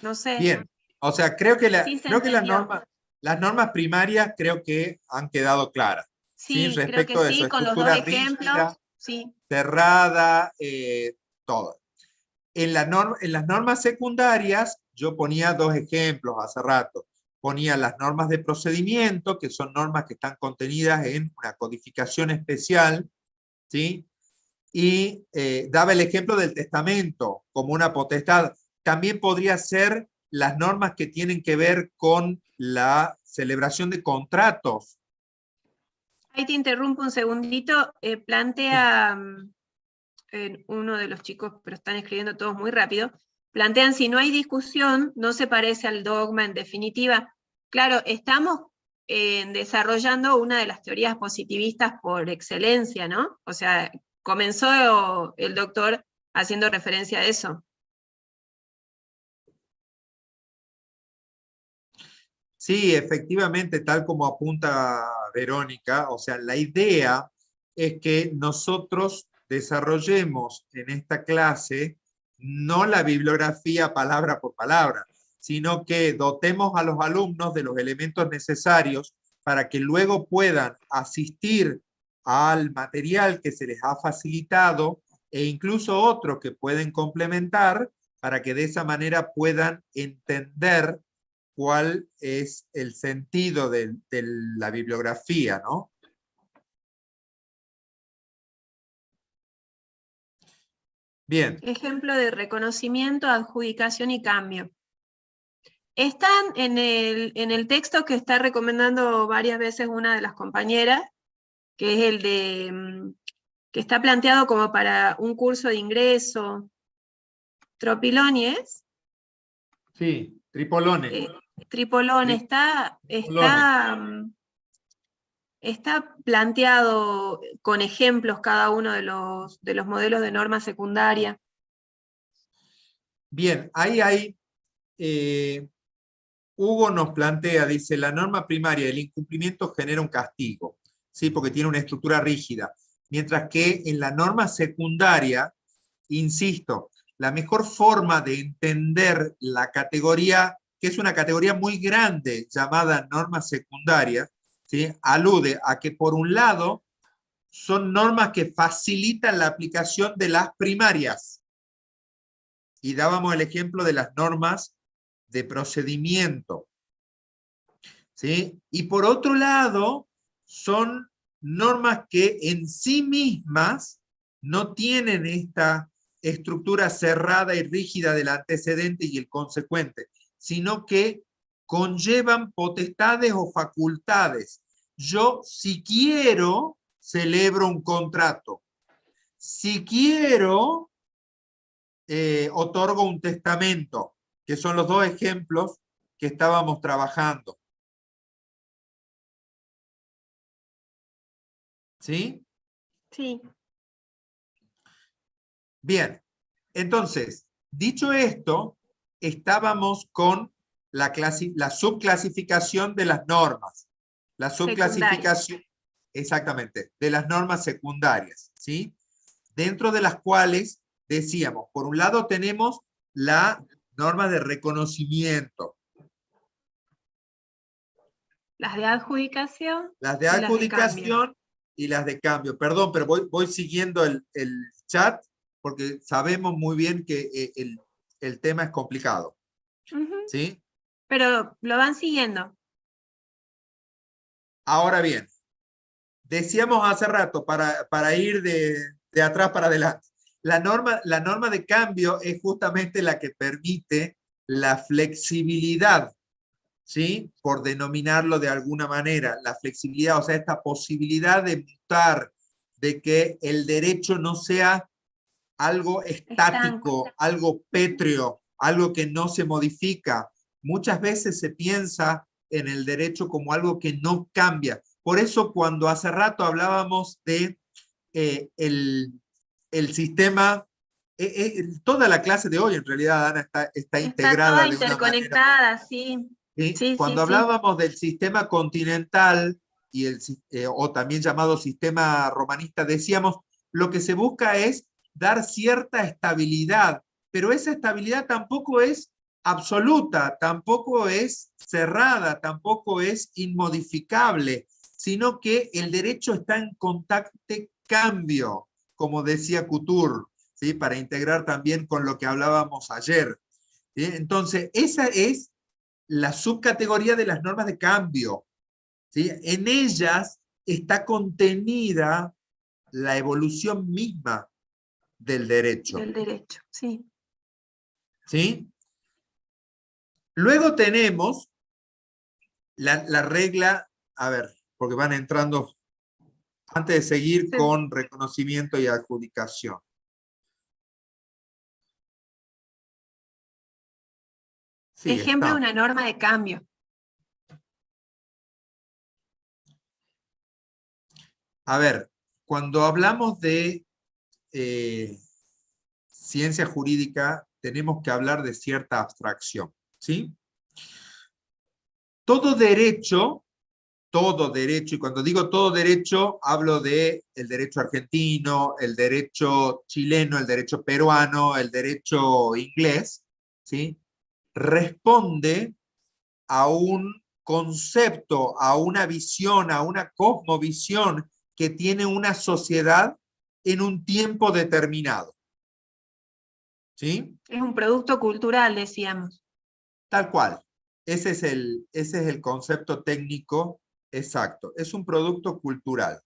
No sé. Bien, o sea, creo que, Sí se creo que entendió. las normas primarias creo que han quedado claras, ¿sí? Sí, creo que Respecto de su sí, con los dos estructura rígida, ejemplos. Sí. cerrada, todo. En las normas secundarias, yo ponía dos ejemplos hace rato. Ponía las normas de procedimiento, que son normas que están contenidas en una codificación especial, ¿sí? Y daba el ejemplo del testamento como una potestad. También podría ser las normas que tienen que ver con la celebración de contratos. Ahí te interrumpo un segundito. Sí. Plantea uno de los chicos, pero están escribiendo todos muy rápido, plantean si no hay discusión, no se parece al dogma en definitiva. Claro, estamos desarrollando una de las teorías positivistas por excelencia, ¿no? O sea, comenzó el doctor haciendo referencia a eso. Sí, efectivamente, tal como apunta Verónica, o sea, la idea es que nosotros desarrollemos en esta clase no la bibliografía palabra por palabra, sino que dotemos a los alumnos de los elementos necesarios para que luego puedan asistir al material que se les ha facilitado e incluso otros que pueden complementar para que de esa manera puedan entender cuál es el sentido de la bibliografía, ¿no? Bien. Ejemplo de reconocimiento, adjudicación y cambio. Están en el texto que está recomendando varias veces una de las compañeras, que es el de que está planteado como para un curso de ingreso. Tropiloni es. Sí, Tripolone. Tripolone Tripolone. está planteado con ejemplos cada uno de los modelos de norma secundaria. Bien, ahí hay, Hugo nos plantea, dice, la norma primaria del incumplimiento genera un castigo, ¿sí? Porque tiene una estructura rígida. Mientras que en la norma secundaria, insisto, la mejor forma de entender la categoría, que es una categoría muy grande llamada norma secundaria, ¿sí? Alude a que por un lado son normas que facilitan la aplicación de las primarias. Y dábamos el ejemplo de las normas de procedimiento, ¿sí? Y por otro lado, son normas que en sí mismas no tienen esta estructura cerrada y rígida del antecedente y el consecuente, sino que conllevan potestades o facultades. Yo, si quiero, celebro un contrato. Si quiero, otorgo un testamento, que son los dos ejemplos que estábamos trabajando. ¿Sí? Sí. Bien, entonces, dicho esto, estábamos con la subclasificación de las normas. La Secundaria. subclasificación, exactamente, de las normas secundarias, ¿sí? Dentro de las cuales decíamos, por un lado tenemos la norma de reconocimiento, Las de adjudicación las de y las de cambio. adjudicación y las de cambio. Perdón, pero voy siguiendo el chat porque sabemos muy bien que el tema es complicado. ¿Sí? Pero lo van siguiendo. Ahora bien, decíamos hace rato, para ir de atrás para adelante, la norma de cambio es justamente la que permite la flexibilidad, ¿sí? Por denominarlo de alguna manera, la flexibilidad, o sea, esta posibilidad de mutar, de que el derecho no sea algo estático, algo pétreo, algo que no se modifica. Muchas veces se piensa en el derecho como algo que no cambia. Por eso cuando hace rato hablábamos de el sistema, toda la clase de hoy en realidad, Ana, está Está integrada toda de una manera. interconectada, sí. ¿Sí? Sí, Cuando sí, sí. hablábamos del sistema continental, o también llamado sistema romanista, decíamos, lo que se busca es dar cierta estabilidad, pero esa estabilidad tampoco es absoluta, tampoco es cerrada, tampoco es inmodificable, sino que el derecho está en constante cambio, como decía Couture, ¿sí? Para integrar también con lo que hablábamos ayer. ¿Sí? Entonces, esa es la subcategoría de las normas de cambio. ¿Sí? En ellas está contenida la evolución misma del derecho. Del derecho, sí. ¿Sí? Luego tenemos la regla, a ver, porque van entrando, antes de seguir Sí. con reconocimiento y adjudicación. Sí, Ejemplo de está. una norma de cambio. A ver, cuando hablamos de ciencia jurídica, tenemos que hablar de cierta abstracción, ¿sí? Todo derecho, y cuando digo todo derecho, hablo de el derecho argentino, el derecho chileno, el derecho peruano, el derecho inglés, ¿sí? Responde a un concepto, a una visión, a una cosmovisión que tiene una sociedad en un tiempo determinado. ¿Sí? Es un producto cultural, decíamos. Tal cual. Ese es el concepto técnico exacto. Es un producto cultural.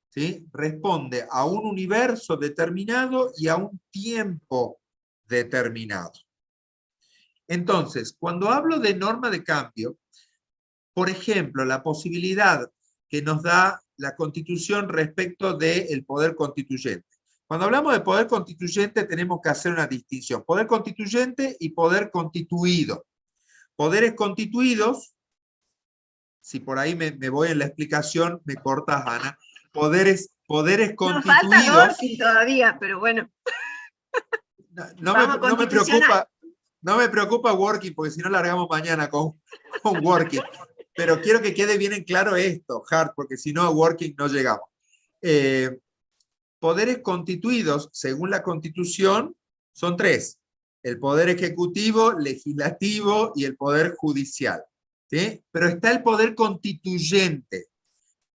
¿Sí? Responde a un universo determinado y a un tiempo determinado. Entonces, cuando hablo de norma de cambio, por ejemplo, la posibilidad que nos da la Constitución respecto del poder constituyente. Cuando hablamos de poder constituyente tenemos que hacer una distinción. Poder constituyente y poder constituido. Poderes constituidos, si por ahí me voy en la explicación, me cortas, Ana. Poderes Nos falta constituidos. Gorky todavía, pero bueno. No me preocupa working, porque si no largamos mañana con working. Pero quiero que quede bien en claro esto, Hart, porque si no a working no llegamos. Poderes constituidos, según la Constitución, son tres. El poder ejecutivo, legislativo y el poder judicial. ¿Sí? Pero está el poder constituyente,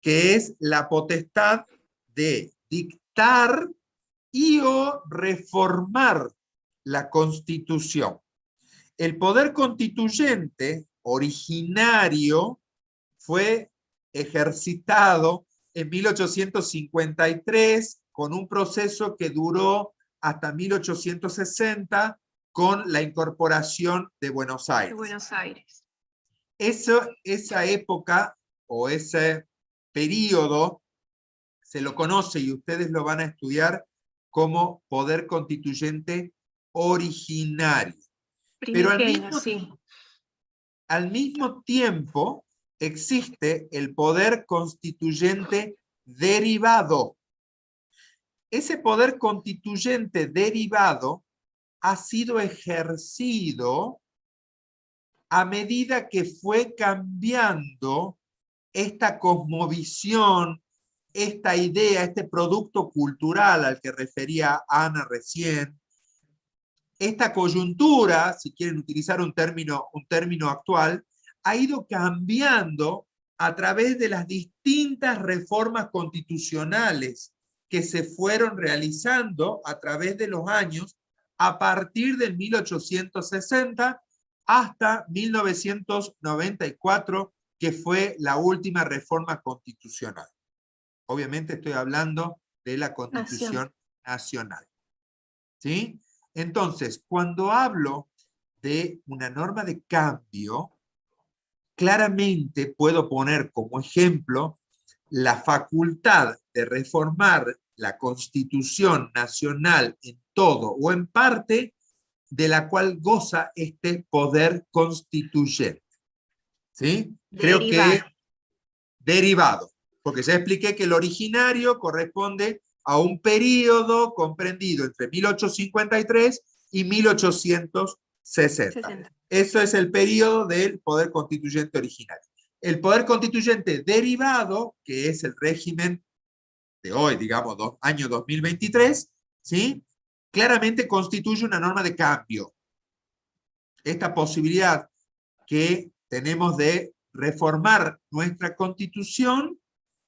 que es la potestad de dictar y o reformar la Constitución. El poder constituyente originario fue ejercitado en 1853 con un proceso que duró hasta 1860 con la incorporación de Buenos Aires. De Buenos Aires. Esa época o ese periodo se lo conoce y ustedes lo van a estudiar como poder constituyente originario. Pero Primigenio, sí. al mismo tiempo existe el poder constituyente derivado. Ese poder constituyente derivado ha sido ejercido a medida que fue cambiando esta cosmovisión, esta idea, este producto cultural al que refería Ana recién, esta coyuntura, si quieren utilizar un término actual, ha ido cambiando a través de las distintas reformas constitucionales que se fueron realizando a través de los años a partir del 1860 hasta 1994, que fue la última reforma constitucional. Obviamente estoy hablando de la Constitución Nacional. ¿Sí? Entonces, cuando hablo de una norma de cambio, claramente puedo poner como ejemplo la facultad de reformar la Constitución Nacional en todo o en parte de la cual goza este poder constituyente. ¿Sí? Creo que derivado, porque ya expliqué que el originario corresponde a un periodo comprendido entre 1853 y 1860. Eso es el periodo del poder constituyente originario. El poder constituyente derivado, que es el régimen de hoy, digamos, año 2023, ¿sí? Claramente constituye una norma de cambio. Esta posibilidad que tenemos de reformar nuestra Constitución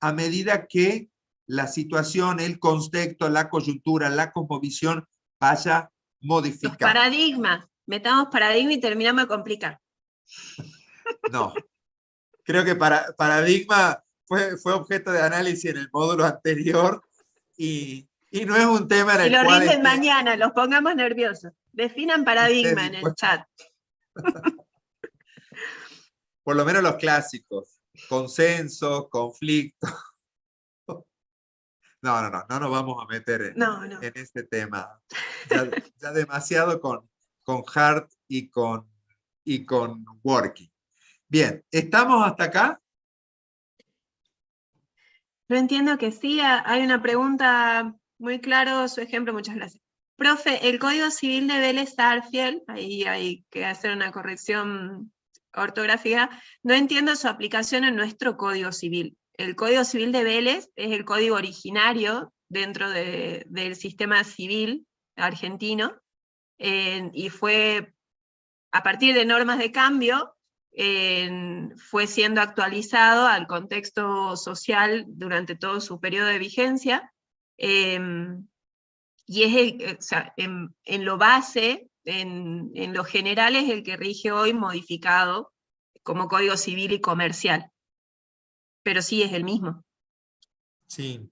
a medida que la situación, el contexto, la coyuntura, la cosmovisión vaya modificando. Los paradigmas. Metamos paradigma y terminamos de complicar. No. Creo que paradigma fue objeto de análisis en el módulo anterior y no es un tema en el cual... Y lo cual... rinden mañana, los pongamos nerviosos. Definan paradigma en el chat. Por lo menos los clásicos. Consenso, conflicto. No nos vamos a meter en este tema. Ya demasiado con Hart y con Working. Bien, ¿estamos hasta acá? Yo entiendo que sí, hay una pregunta muy claro, su ejemplo, muchas gracias. Profe, el Código Civil de Vélez Sarsfield, ahí hay que hacer una corrección ortográfica, no entiendo su aplicación en nuestro Código Civil. El Código Civil de Vélez es el código originario dentro del sistema civil argentino, y fue a partir de normas de cambio, fue siendo actualizado al contexto social durante todo su periodo de vigencia, y es o sea, en lo base, en lo general, es el que rige hoy modificado como Código Civil y Comercial, pero sí es el mismo. Sí.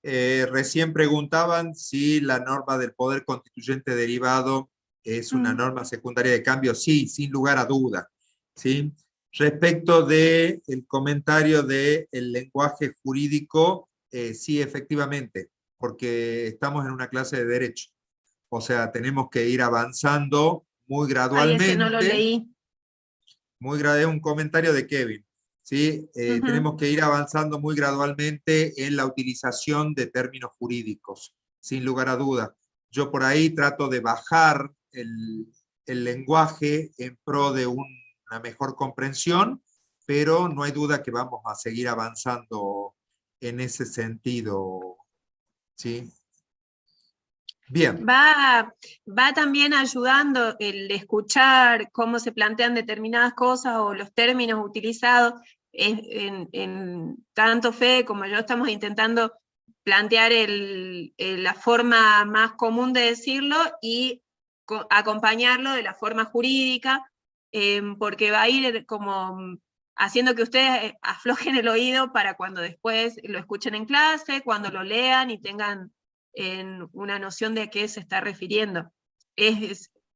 Recién preguntaban si la norma del poder constituyente derivado es una norma secundaria de cambio. Sí, sin lugar a duda. ¿Sí? Respecto del comentario del lenguaje jurídico, sí, efectivamente, porque estamos en una clase de derecho. O sea, tenemos que ir avanzando muy gradualmente. Ese no lo leí. Es un comentario de Kevin. ¿Sí? Tenemos que ir avanzando muy gradualmente en la utilización de términos jurídicos, sin lugar a dudas. Yo por ahí trato de bajar el lenguaje en pro de una mejor comprensión, pero no hay duda que vamos a seguir avanzando en ese sentido. ¿Sí? Bien. Va también ayudando el escuchar cómo se plantean determinadas cosas o los términos utilizados. Tanto Fede como yo estamos intentando plantear la forma más común de decirlo y acompañarlo de la forma jurídica, porque va a ir como haciendo que ustedes aflojen el oído para cuando después lo escuchen en clase, cuando lo lean y tengan una noción de a qué se está refiriendo.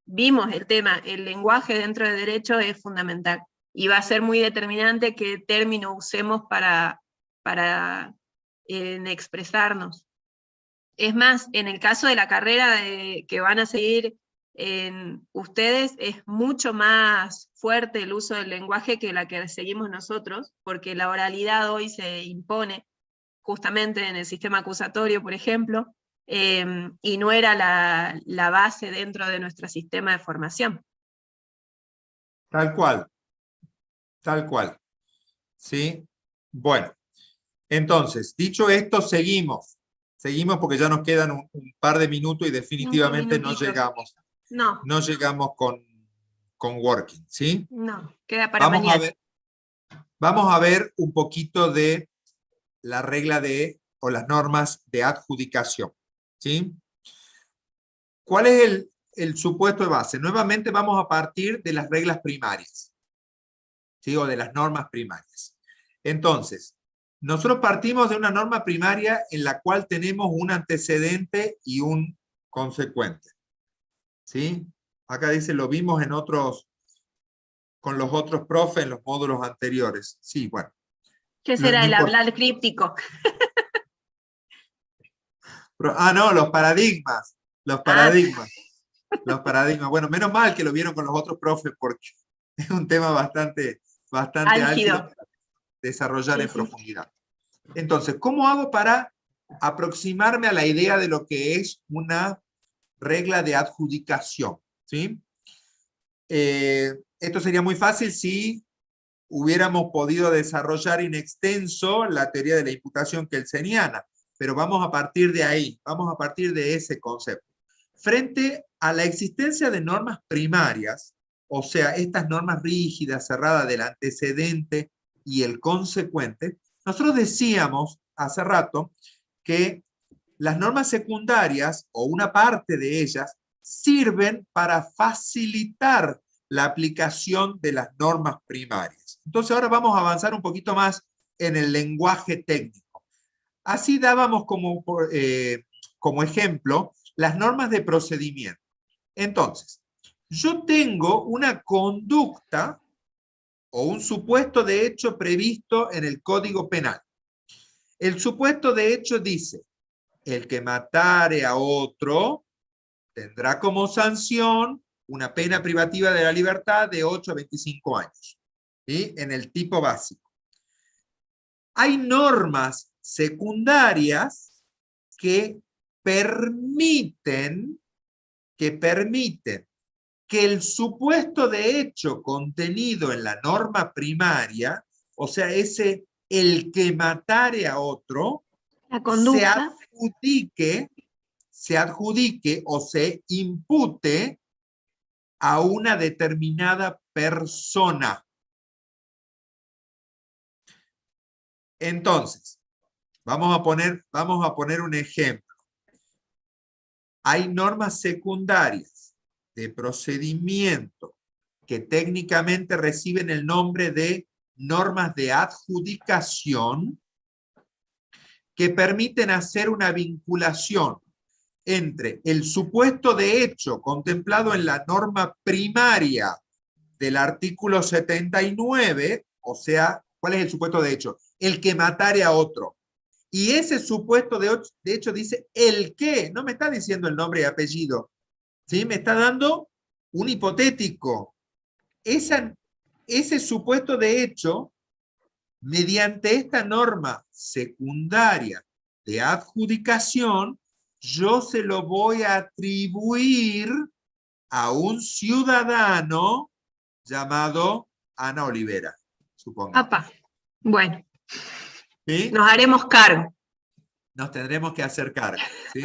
Vimos el tema, el lenguaje dentro de derecho es fundamental, y va a ser muy determinante qué término usemos para expresarnos. Es más, en el caso de la carrera que van a seguir ustedes, es mucho más fuerte el uso del lenguaje que la que seguimos nosotros, porque la oralidad hoy se impone justamente en el sistema acusatorio, por ejemplo, y no era la base dentro de nuestro sistema de formación. Tal cual. Tal cual. ¿Sí? Bueno, entonces, dicho esto, seguimos. Seguimos porque ya nos quedan un par de minutos y definitivamente no llegamos. No llegamos con Working, ¿sí? No, queda para mañana. Vamos a ver un poquito de la regla de o las normas de adjudicación. ¿Sí? ¿Cuál es el supuesto de base? Nuevamente vamos a partir de las reglas primarias, ¿sí? O de las normas primarias. Entonces, nosotros partimos de una norma primaria en la cual tenemos un antecedente y un consecuente. ¿Sí? Acá dice, lo vimos en otros, con los otros profes en los módulos anteriores. Sí, bueno. ¿Qué será No el importa. hablar críptico? No, los paradigmas. Los Ah, paradigmas. Los paradigmas. Bueno, menos mal que lo vieron con los otros profes porque es un tema bastante álgido álgido. para desarrollar Sí, en sí. profundidad. Entonces, ¿cómo hago para aproximarme a la idea de lo que es una regla de adjudicación? ¿Sí? Esto sería muy fácil si hubiéramos podido desarrollar in extenso la teoría de la imputación kelseniana, pero vamos a partir de ahí, vamos a partir de ese concepto. Frente a la existencia de normas primarias, o sea, estas normas rígidas, cerradas del antecedente y el consecuente, nosotros decíamos hace rato que las normas secundarias, o una parte de ellas, sirven para facilitar la aplicación de las normas primarias. Entonces ahora vamos a avanzar un poquito más en el lenguaje técnico. Así dábamos como ejemplo las normas de procedimiento. Entonces, yo tengo una conducta o un supuesto de hecho previsto en el Código Penal. El supuesto de hecho dice, el que matare a otro tendrá como sanción una pena privativa de la libertad de 8 a 25 años, ¿sí? En el tipo básico. Hay normas secundarias que permiten que el supuesto de hecho contenido en la norma primaria, o sea, el que matare a otro, La se conducta. adjudique o se impute a una determinada persona. Entonces, vamos a poner un ejemplo. Hay normas secundarias de procedimiento que técnicamente reciben el nombre de normas de adjudicación que permiten hacer una vinculación entre el supuesto de hecho contemplado en la norma primaria del artículo 79, o sea, ¿cuál es el supuesto de hecho? El que matare a otro. Y ese supuesto de hecho dice el que, no me está diciendo el nombre y apellido, ¿sí? Me está dando un hipotético. Ese supuesto de hecho, mediante esta norma secundaria de adjudicación, yo se lo voy a atribuir a un ciudadano llamado Ana Olivera, supongamos. Apa. Bueno, ¿Sí? nos haremos cargo. Nos tendremos que hacer cargo. ¿Sí?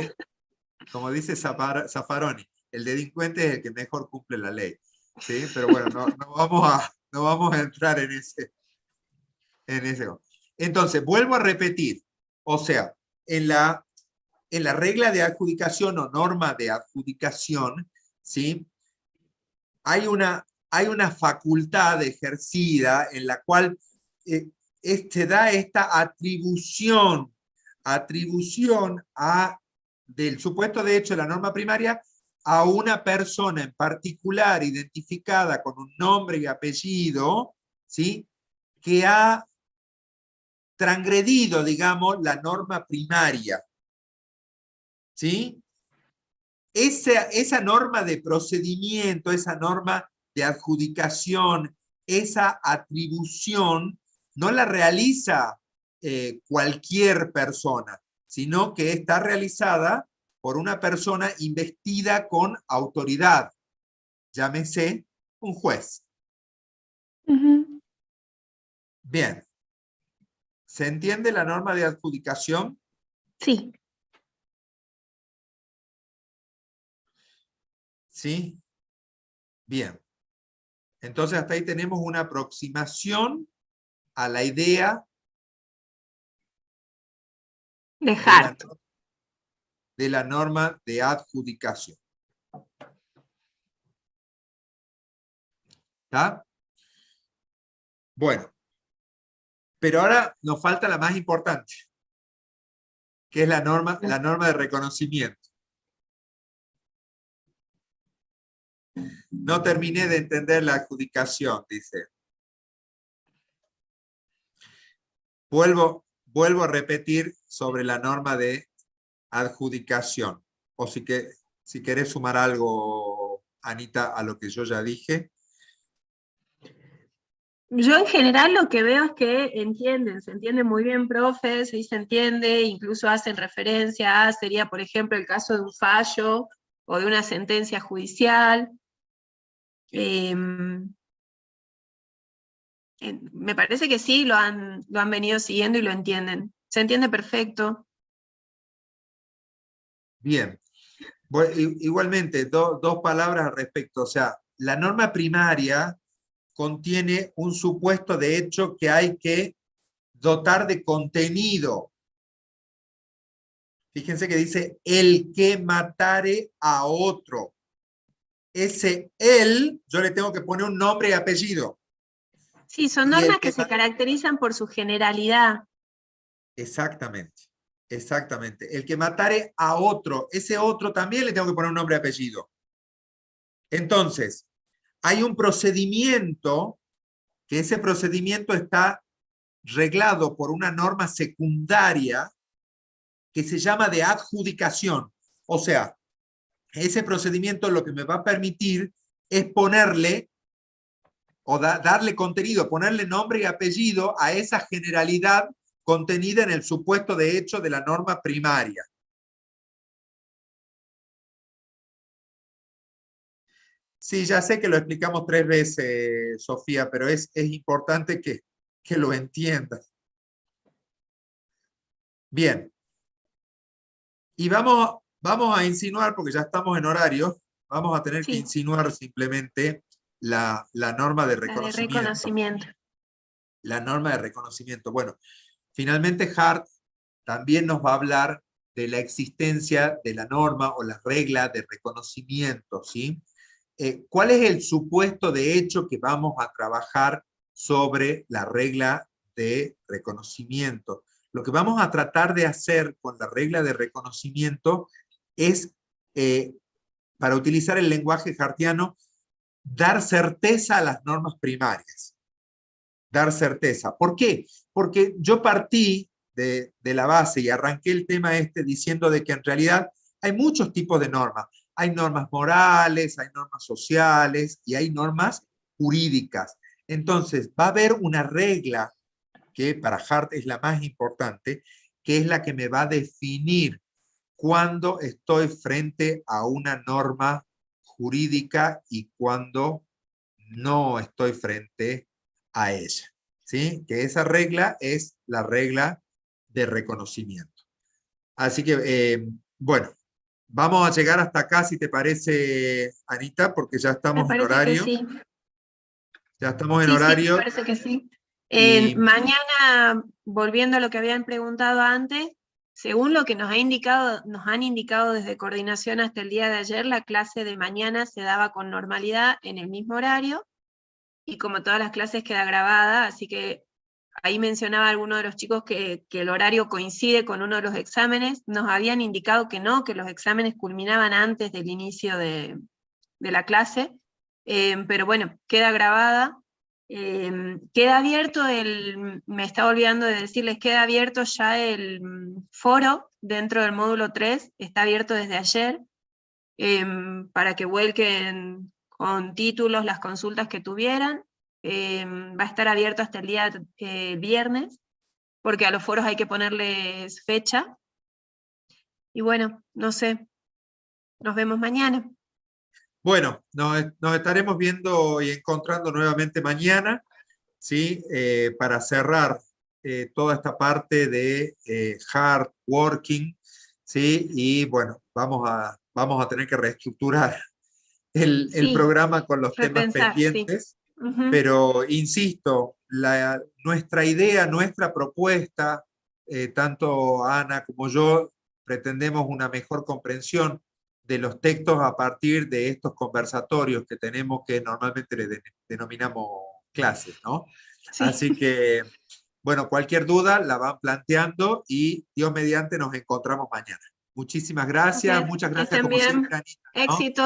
Como dice Zaffaroni, el delincuente es el que mejor cumple la ley. ¿Sí? Pero bueno, no vamos a entrar en ese. Entonces, vuelvo a repetir. O sea, en la regla de adjudicación o norma de adjudicación, ¿sí? Hay una facultad ejercida en la cual se da esta atribución del supuesto de hecho de la norma primaria a una persona en particular identificada con un nombre y apellido, ¿sí? Que ha transgredido, digamos, la norma primaria. ¿Sí? Esa norma de procedimiento, esa norma de adjudicación, esa atribución, no la realiza cualquier persona, sino que está realizada por una persona investida con autoridad, llámese un juez. Uh-huh. Bien, ¿se entiende la norma de adjudicación? Sí. ¿Sí? Bien. Entonces hasta ahí tenemos una aproximación a la idea De de la, Hart. de la norma de adjudicación. ¿Está? Bueno, pero ahora nos falta la más importante, que es la norma de reconocimiento. No terminé de entender la adjudicación, dice. Vuelvo a repetir sobre la norma de adjudicación. O si querés sumar algo, Anita, a lo que yo ya dije. Yo en general lo que veo es que se entiende muy bien, profe, sí se entiende, incluso hacen referencia a, sería por ejemplo el caso de un fallo o de una sentencia judicial. Me parece que sí, lo han venido siguiendo y lo entienden. Se entiende perfecto. Bien. Igualmente, dos palabras al respecto. O sea, la norma primaria contiene un supuesto de hecho que hay que dotar de contenido. Fíjense que dice, el que matare a otro. Ese él, yo le tengo que poner un nombre y apellido. Sí, son Y normas que se caracterizan por su generalidad. Exactamente, exactamente. El que matare a otro, ese otro también le tengo que poner un nombre y apellido. Entonces, hay un procedimiento, que ese procedimiento está reglado por una norma secundaria que se llama de adjudicación. O sea, ese procedimiento lo que me va a permitir es ponerle o darle contenido, ponerle nombre y apellido a esa generalidad contenida en el supuesto de hecho de la norma primaria. Sí, ya sé que lo explicamos 3 veces, Sofía, pero es importante que lo entiendas. Bien. Y vamos a insinuar, porque ya estamos en horario, vamos a tener que insinuar simplemente la norma de reconocimiento. La norma de reconocimiento. Bueno, finalmente Hart también nos va a hablar de la existencia de la norma o la regla de reconocimiento, ¿sí? ¿Cuál es el supuesto de hecho que vamos a trabajar sobre la regla de reconocimiento? Lo que vamos a tratar de hacer con la regla de reconocimiento es, para utilizar el lenguaje hartiano, dar certeza a las normas primarias. Dar certeza. ¿Por qué? Porque yo partí de la base y arranqué el tema diciendo de que en realidad hay muchos tipos de normas. Hay normas morales, hay normas sociales y hay normas jurídicas. Entonces, va a haber una regla que para Hart es la más importante, que es la que me va a definir cuándo estoy frente a una norma jurídica y cuándo no estoy frente a ella. ¿Sí? Que esa regla es la regla de reconocimiento. Así que, bueno, vamos a llegar hasta acá, si te parece, Anita, porque ya estamos en horario. Sí. Ya estamos en horario. Sí, me parece que sí. Y mañana, volviendo a lo que habían preguntado antes, según lo que nos han indicado desde coordinación hasta el día de ayer, la clase de mañana se daba con normalidad en el mismo horario, y como todas las clases queda grabada, así que ahí mencionaba alguno de los chicos que el horario coincide con uno de los exámenes. Nos habían indicado que no, que los exámenes culminaban antes del inicio de la clase, pero bueno, queda grabada. Queda abierto me estaba olvidando de decirles, queda abierto ya el foro dentro del módulo 3, está abierto desde ayer, para que vuelquen con títulos las consultas que tuvieran. Va a estar abierto hasta el día viernes, porque a los foros hay que ponerles fecha. Y bueno, no sé, nos vemos mañana. bueno, nos estaremos viendo y encontrando nuevamente mañana, ¿sí? Para cerrar toda esta parte de hard working, ¿sí? Y bueno, vamos a tener que reestructurar el programa con los temas pendientes, pero insisto, nuestra idea, nuestra propuesta tanto Ana como yo pretendemos una mejor comprensión de los textos a partir de estos conversatorios que tenemos, que normalmente le denominamos clases, ¿no? Sí. Así que, bueno, cualquier duda la van planteando y Dios mediante nos encontramos mañana. Muchísimas gracias, Ok, muchas que gracias estén como bien. siempre, Anita, ¿no? Éxito.